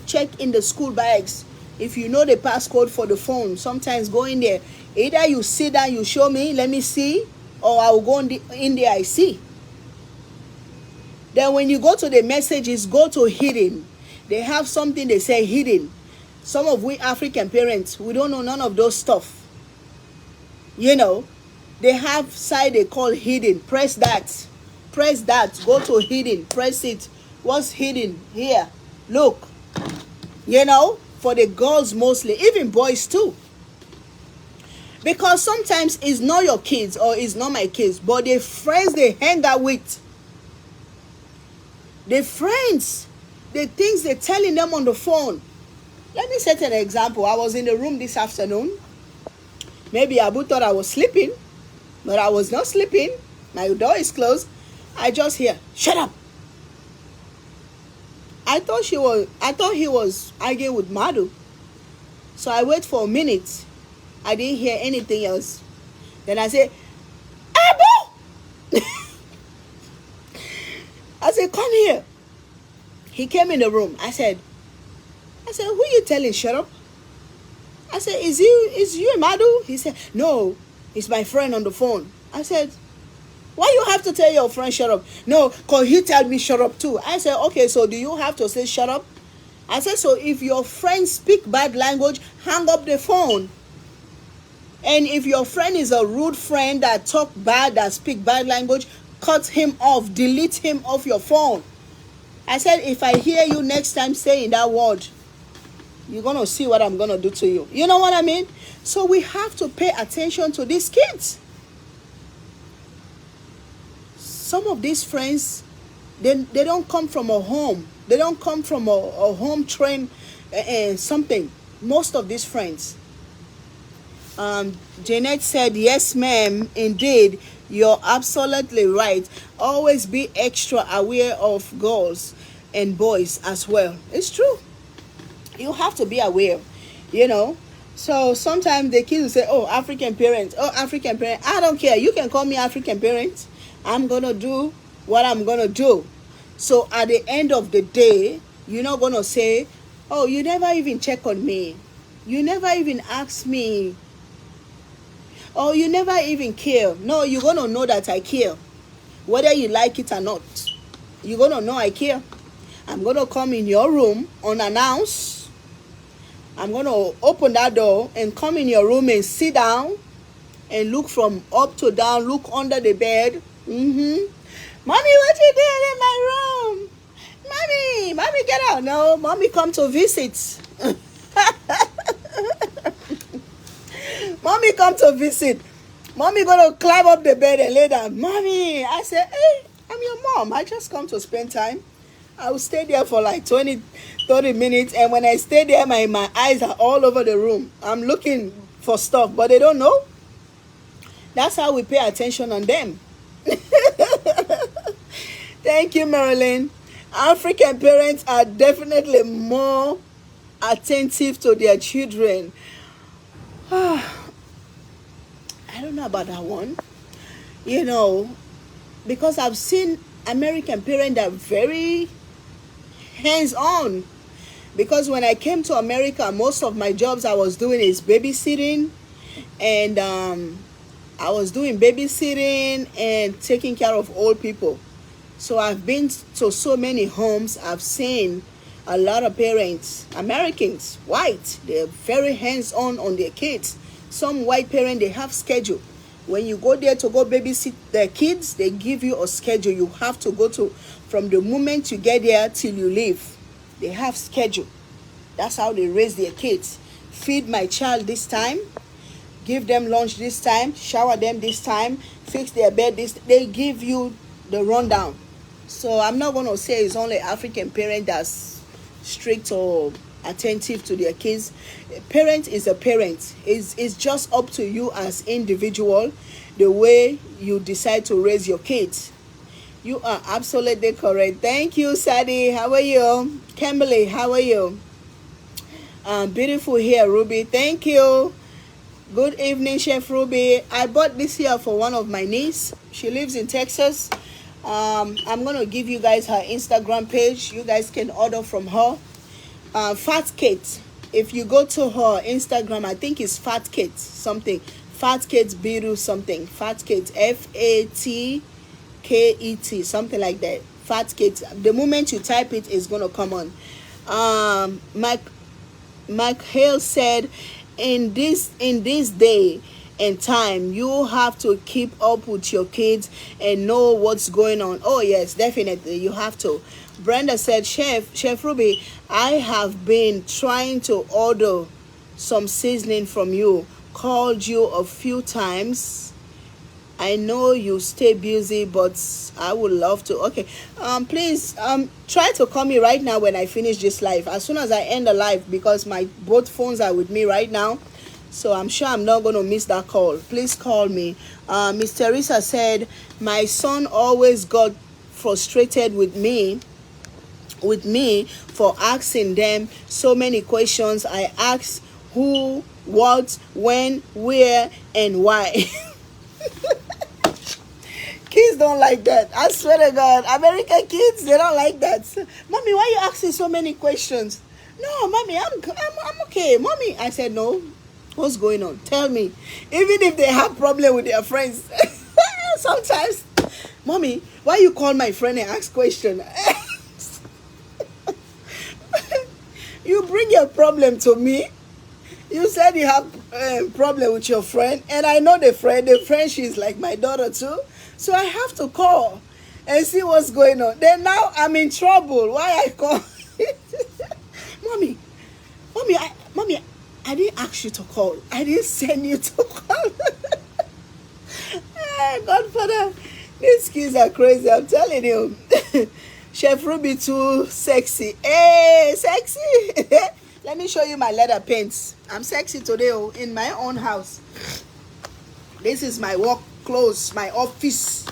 Check in the school bags. If you know the passcode for the phone, sometimes go in there. Either you sit down, you show me, let me see, or I will go in there, I see. Then when you go to the messages, go to hidden. They have something they say hidden. Some of we African parents, we don't know none of those stuff. You know, they have side they call hidden. Press that. Press that. Go to hidden. Press it. What's hidden? Here. Look. You know, for the girls mostly, even boys too. Because sometimes it's not your kids or it's not my kids, but the friends they hang out with. The friends, the things they're telling them on the phone. Let me set an example. I was in the room this afternoon. Maybe Abu thought I was sleeping, but I was not sleeping. My door is closed. I just hear, shut up. I thought he was arguing with Madu. So I wait for a minute. I didn't hear anything else. Then I say, Abu! I said, come here. He came in the room. I said, who you telling shut up? I said, is you Madu? He said, no, it's my friend on the phone. I said, why you have to tell your friend shut up? No, because he tell me shut up too. I said, okay, so do you have to say shut up? I said, so if your friend speak bad language, hang up the phone. And if your friend is a rude friend that talk bad, that speak bad language, cut him off, delete him off your phone. I said, if I hear you next time saying that word, you're going to see what I'm going to do to you. You know what I mean? So we have to pay attention to these kids. Some of these friends, they don't come from a home. They don't come from a home trained something. Most of these friends. Jeanette said, yes, ma'am, indeed. You're absolutely right. Always be extra aware of girls and boys as well. It's true. You have to be aware, you know. So sometimes the kids will say, oh, African parents. Oh, African parents. I don't care. You can call me African parents. I'm going to do what I'm going to do. So at the end of the day, you're not going to say, oh, you never even check on me. You never even ask me. Oh, you never even care. No, you're going to know that I care. Whether you like it or not. You're going to know I care. I'm going to come in your room unannounced. I'm going to open that door and come in your room and sit down and look from up to down, look under the bed, Mm-hmm. Mommy, what you doing in my room? Mommy, get out. No, mommy come to visit. Mommy come to visit. Mommy gonna climb up the bed and lay down. Mommy, I said, hey, I'm your mom. I just come to spend time. I will stay there for like 20, 30 minutes. And when I stay there, my eyes are all over the room. I'm looking for stuff, but they don't know. That's how we pay attention on them. Thank you, Marilyn. African parents are definitely more attentive to their children. I don't know about that one. You know, because I've seen American parents that are very hands-on. Because when I came to America, most of my jobs I was doing is babysitting, and I was doing babysitting and taking care of old people. So I've been to so many homes. I've seen a lot of parents, Americans, white, they're very hands-on their kids. Some white parents, they have schedule. When you go there to go babysit their kids, they give you a schedule. You have to go to from the moment you get there till you leave. They have schedule. That's how they raise their kids. Feed my child this time, give them lunch this time, shower them this time, fix their bed this. They give you the rundown. So I'm not going to say it's only African parent that's strict or attentive to their kids. A parent is a parent. It's just up to you as individual, the way you decide to raise your kids. You are absolutely correct. Thank you, Sadie. How are you? Kimberly, how are you? Beautiful hair, Ruby. Thank you. Good evening, Chef Ruby. I bought this here for one of my niece. She lives in Texas. I'm gonna give you guys her Instagram page. You guys can order from her. Fat Kate. If you go to her Instagram, I think it's Fat Kate something. Fat Kate Biru something. Fat Kate, FATKET, something like that. Fat Kate. The moment you type it, it's gonna come on. Mike Hale said, in this day and time, you have to keep up with your kids and know what's going on. Oh yes, definitely you have to. Brenda said, Chef Ruby, I have been trying to order some seasoning from you. Called you a few times. I know you stay busy, but I would love to. Okay, please try to call me right now when I finish this live, as soon as I end the live, because my both phones are with me right now, so I'm sure I'm not going to miss that call. Please call me. Miss Teresa said, my son always got frustrated with me for asking them so many questions. I asked who, what, when, where, and why. Kids don't like that. I swear to God, American kids, they don't like that. Mommy, why you asking so many questions? No, mommy, I'm okay. Mommy, I said, no. What's going on? Tell me. Even if they have problem with their friends, sometimes, mommy, why you call my friend and ask question? You bring your problem to me. You said you have a problem with your friend, and I know the friend. She's like my daughter too. So I have to call and see what's going on. Then now I'm in trouble. Why I call? Mommy, I didn't ask you to call. I didn't send you to call. Hey, Godfather, these kids are crazy. I'm telling you. Chef Ruby too sexy. Hey, sexy. Let me show you my leather pants. I'm sexy today in my own house. This is my work clothes, my office.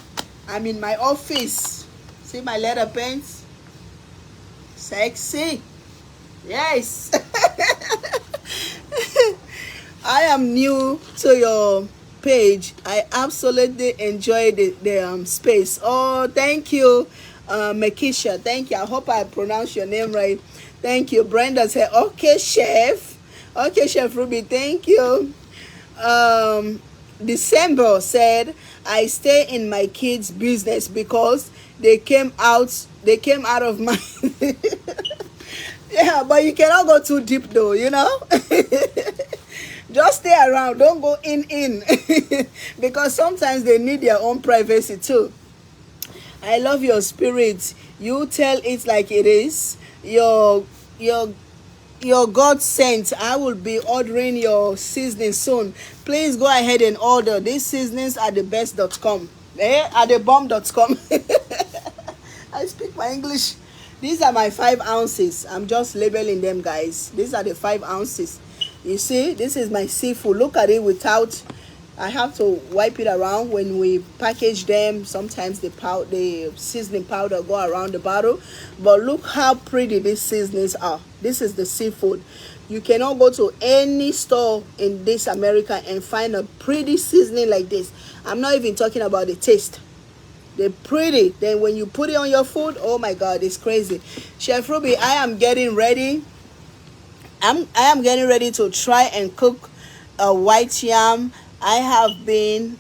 I'm in my office. See my leather pants? Sexy. Yes. I am new to your page. I absolutely enjoy the space. Oh, thank you, Makisha. Thank you. I hope I pronounced your name right. Thank you. Brenda said, okay, Chef. Okay, Chef Ruby. Thank you. December said, I stay in my kids' business because they came out of my yeah, but you cannot go too deep though, you know. Just stay around, don't go in because sometimes they need their own privacy too. I love your spirit. You tell it like it is. Your your God sent. I will be ordering your seasoning soon. Please go ahead and order. These seasonings are the best.com. At the bomb.com. I speak my English. These are my 5 ounces. I'm just labeling them, guys. These are the 5 ounces. You see, this is my seafood. Look at it without. I have to wipe it around when we package them. Sometimes the seasoning powder go around the bottle. But look how pretty these seasonings are. This is the seafood. You cannot go to any store in this America and find a pretty seasoning like this. I'm not even talking about the taste. They're pretty. Then when you put it on your food, oh my God, it's crazy. Chef Ruby, I am getting ready. I am getting ready to try and cook a white yam. I have been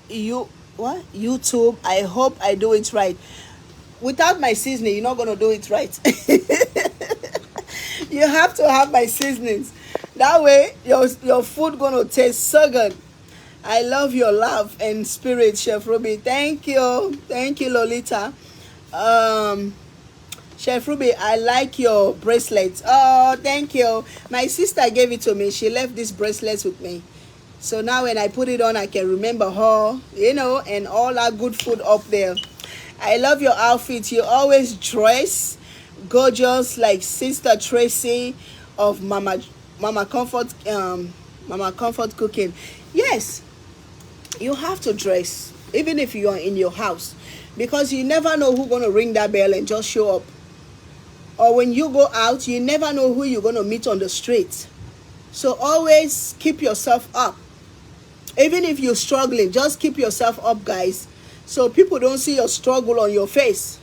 YouTube. I hope I do it right. Without my seasoning, you're not gonna do it right. You have to have my seasonings. That way, your food gonna taste so good. I love your love and spirit, Chef Ruby. Thank you, Lolita. Chef Ruby, I like your bracelet. Oh, thank you. My sister gave it to me. She left this bracelet with me. So now when I put it on, I can remember her, and all that good food up there. I love your outfit. You always dress gorgeous like Sister Tracy of Mama Comfort Cooking. Yes, you have to dress even if you are in your house, because you never know who's gonna ring that bell and just show up. Or when you go out, you never know who you're gonna meet on the street. So always keep yourself up. Even if you're struggling, just keep yourself up, guys, so people don't see your struggle on your face.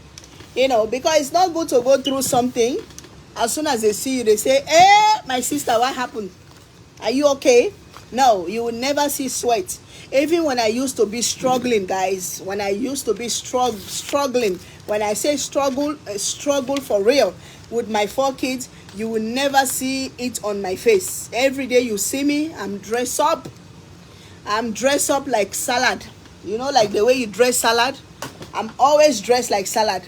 Because it's not good to go through something. As soon as they see you, they say, "Hey, my sister, what happened? Are you okay?" No, you will never see sweat. Even when I used to be struggling, guys, when I used to be struggling, when I say struggle for real, with my 4 kids, you will never see it on my face. Every day you see me, I'm dressed up like salad. Like the way you dress salad, I'm always dressed like salad.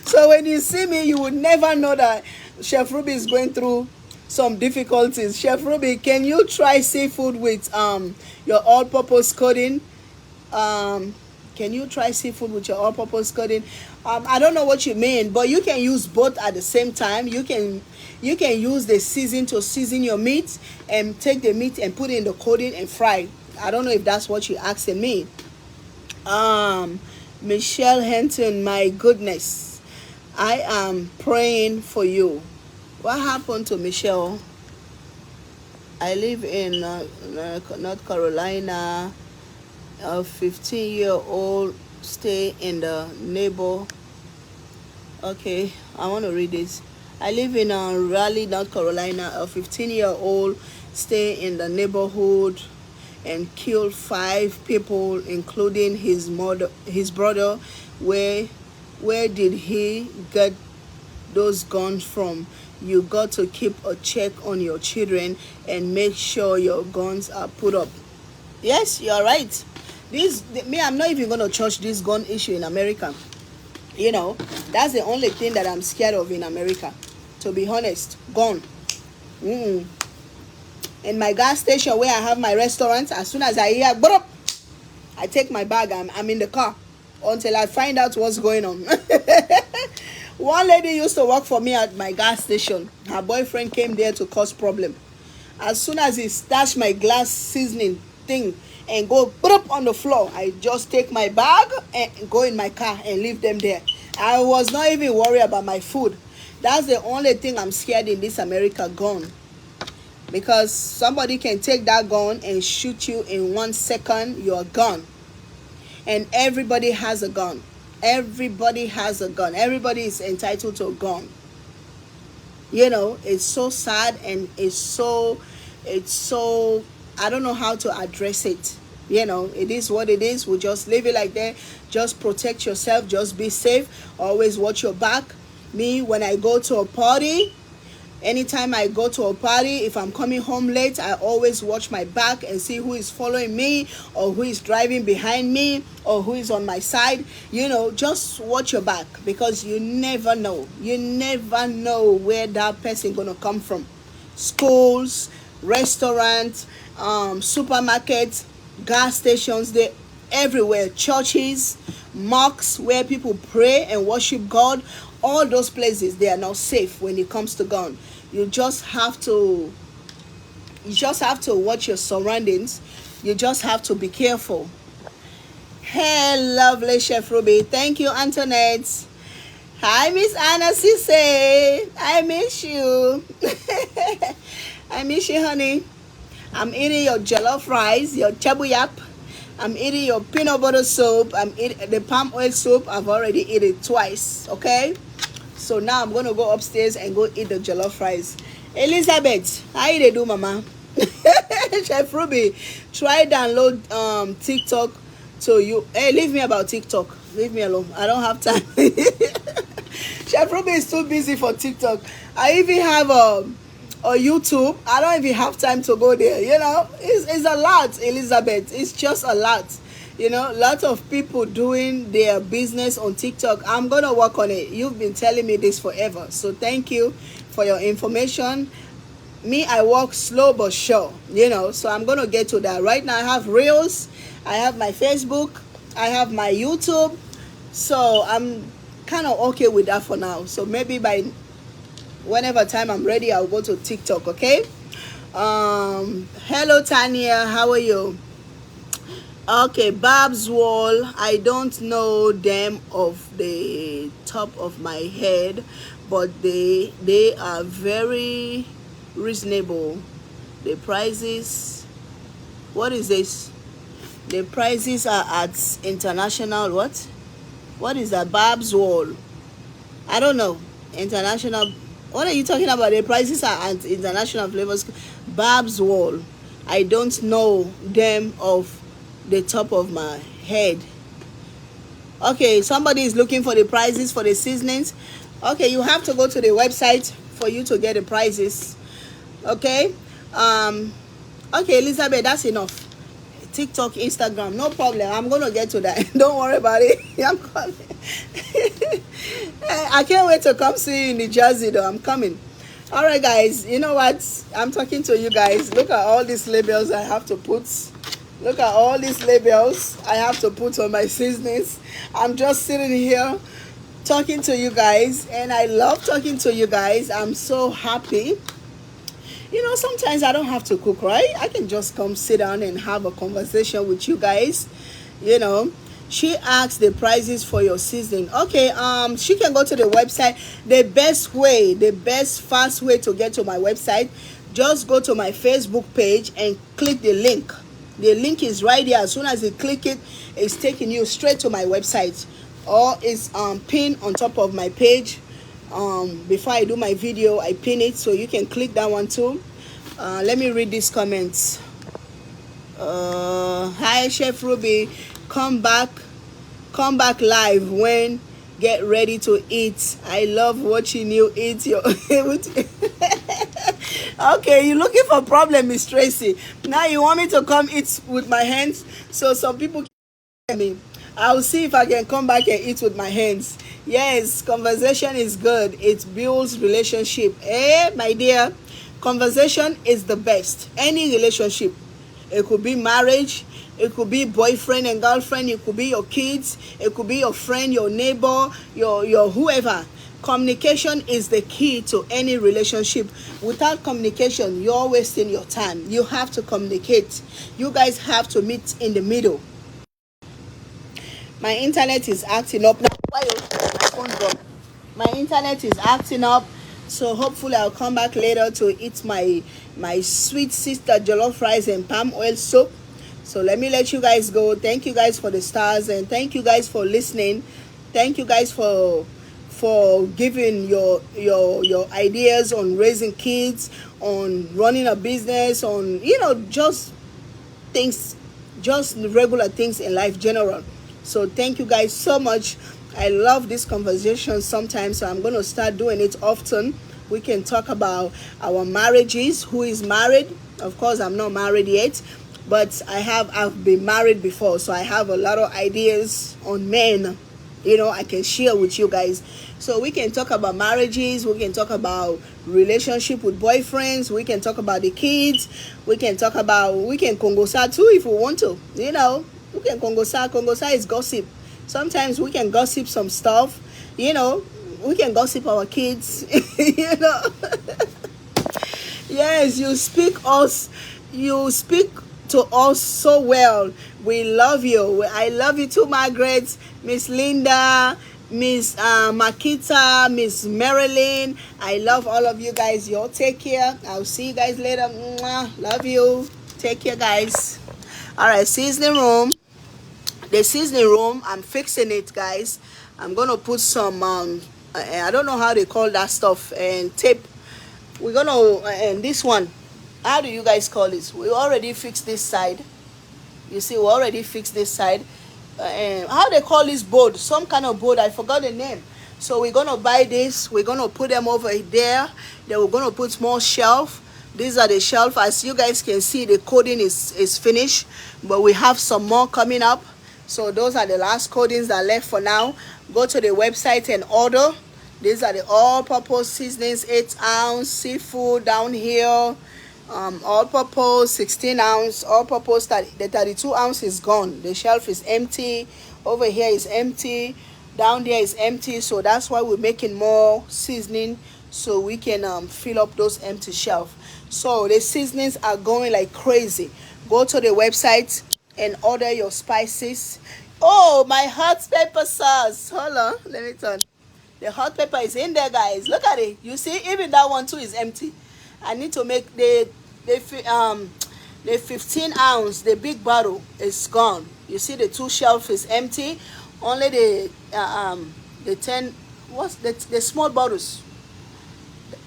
So when you see me, you would never know that Chef Ruby is going through some difficulties. Chef Ruby, can you try seafood with your all-purpose coating? Can you try seafood with your all-purpose coating? I don't know what you mean, but you can use both at the same time. You can use the season to season your meat and take the meat and put it in the coating and fry. I don't know if that's what you're asking me. Michelle Henton, my goodness, I am praying for you. What happened to Michelle? I live in North Carolina. A 15-year-old stay in the neighbor. Okay, I want to read this. I live in Raleigh, North Carolina. A 15-year-old stay in the neighborhood and killed 5 people, including his brother. Where did he get those guns from? You got to keep a check on your children and make sure your guns are put up. Yes, you're right. I'm not even going to touch this gun issue in America. That's the only thing that I'm scared of in America, to be honest. Gun. In my gas station where I have my restaurant, as soon as I hear "Brop," I take my bag. I'm in the car until I find out what's going on. One lady used to work for me at my gas station. Her boyfriend came there to cause problem. As soon as he stashed my glass seasoning thing and go "Brop" on the floor, I just take my bag and go in my car and leave them there. I was not even worried about my food. That's the only thing I'm scared in this America, gun. Because somebody can take that gun and shoot you in 1 second, you're gone. And everybody has a gun. Everybody has a gun. Everybody is entitled to a gun. It's so sad, and it's so, I don't know how to address it. It is what it is. We'll just leave it like that. Just protect yourself. Just be safe. Always watch your back. Me, when I go to a party, Anytime I go to a party, if I'm coming home late, I always watch my back and see who is following me, or who is driving behind me, or who is on my side. Just watch your back, because you never know. You never know where that person gonna come from. Schools, restaurants, supermarkets, gas stations, they everywhere. Churches, mosques where people pray and worship God. All those places, they are not safe when it comes to gun. You just have to watch your surroundings. You just have to be careful. Hey, lovely Chef Ruby. Thank you, Antoinette. Hi, Miss Anna Cisse. I miss you. I miss you, honey. I'm eating your jollof rice, your chabuyap. I'm eating your peanut butter soup. I'm eating the palm oil soup. I've already eaten it twice, okay? So now I'm going to go upstairs and go eat the jollof rice. Elizabeth, how you do, mama? Chef Ruby, try download TikTok so you... Hey, leave me about TikTok. Leave me alone. I don't have time. Chef Ruby is too busy for TikTok. I even have a YouTube. I don't even have time to go there. It's a lot, Elizabeth. It's just a lot. Lots of people doing their business on TikTok. I'm gonna work on it. You've been telling me this forever, so thank you for your information. Me, I walk slow but sure. So I'm gonna get to that. Right now I have Reels, I have my Facebook, I have my YouTube, so I'm kind of okay with that for now. So maybe by whenever time I'm ready, I'll go to TikTok. Okay. Hello Tanya, how are you? Okay, Bob's Wall. I don't know them off the top of my head, but they are very reasonable. The prices, what is this? The prices are at international what is that? Bob's Wall. I don't know. International, what are you talking about? The prices are at international flavors. Bob's Wall. I don't know them off the top of my head. Okay, somebody is looking for the prices for the seasonings. Okay, you have to go to the website for you to get the prices. Okay. Okay, Elizabeth, that's enough. TikTok, Instagram, no problem. I'm gonna get to that. Don't worry about it. I'm coming. I can't wait to come see you in New Jersey though. I'm coming. All right, guys, you know what? I'm talking to you guys. Look at all these labels I have to put. Look at all these labels I have to put on my seasonings. I'm just sitting here talking to you guys, and I love talking to you guys. I'm so happy. Sometimes I don't have to cook, right? I can just come sit down and have a conversation with you guys. She asks the prices for your seasoning. Okay, she can go to the website. The best fast way to get to my website, just go to my Facebook page and click the link. The link is right there. As soon as you click it, it's taking you straight to my website, or it's pinned on top of my page. Before I do my video, I pin it, so you can click that one too. Let me read these comments. Hi Chef Ruby, come back live when get ready to eat. I love watching you eat your Okay, you're looking for problem, Miss Tracy. Now you want me to come eat with my hands, so some people can hear me. I'll see if I can come back and eat with my hands. Yes, conversation is good. It builds relationship. My dear, conversation is the best. Any relationship. It could be marriage. It could be boyfriend and girlfriend. It could be your kids. It could be your friend, your neighbor, your whoever. Communication is the key to any relationship. Without communication, you're wasting your time. You have to communicate. You guys have to meet in the middle. My internet is acting up now. Why my phone dropped? My internet is acting up, so hopefully I'll come back later to eat my sweet sister jollof rice and palm oil soup. So let me let you guys go. Thank you guys for the stars, and thank you guys for listening. Thank you guys for giving your ideas on raising kids, on running a business, on just things, just regular things in life general. So thank you guys so much. I love this conversation sometimes, so I'm going to start doing it often. We can talk about our marriages. Who is married? Of course, I'm not married yet, but I've been married before, so I have a lot of ideas on men. I can share with you guys. So we can talk about marriages. We can talk about relationship with boyfriends. We can talk about the kids. We can kongosa too if we want to. We can kongosa. Kongosa is gossip. Sometimes we can gossip some stuff. We can gossip our kids. Yes, you speak to us so well. We love you. I love you too, Margaret, Miss Linda, Miss Makita, Miss Marilyn. I love all of you guys. Y'all take care. I'll see you guys later. Mwah. Love you. Take care, guys. All right, seasoning room. The seasoning room, I'm fixing it, guys. I'm gonna put some I don't know how they call that stuff, and tape. We're gonna and this one, how do you guys call it? We already fixed this side. You see, we already fixed this side. How they call this board? Some kind of board, I forgot the name. So we're gonna buy this. We're gonna put them over there. Then we're gonna put more shelf. These are the shelf. As you guys can see, the coating is finished, but we have some more coming up. So those are the last coatings that are left for now. Go to the website and order. These are the all-purpose seasonings, 8-ounce seafood down here. All-purpose 16-ounce, all-purpose. The 32-ounce is gone. The shelf is empty. Over here is empty. Down there is empty. So that's why we're making more seasoning, so we can fill up those empty shelf. So the seasonings are going like crazy. Go to the website and order your spices. Oh, my hot pepper sauce. Hold on, let me turn. The hot pepper is in there, guys. Look at it. You see, even that one too is empty. I need to make the 15-ounce, the big bottle is gone. You see, the 2 shelf is empty. Only the 10, what's the small bottles.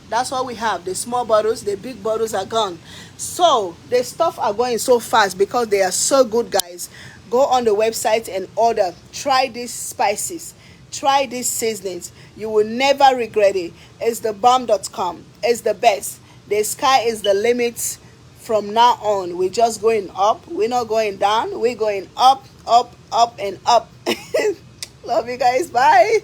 That's what we have. The small bottles, the big bottles are gone. So the stuff are going so fast because they are so good, guys. Go on the website and order. Try these spices. Try these seasonings. You will never regret it. It's the bomb.com. It's the best. The sky is the limit from now on. We're just going up. We're not going down. We're going up, up, up, and up. Love you guys. Bye.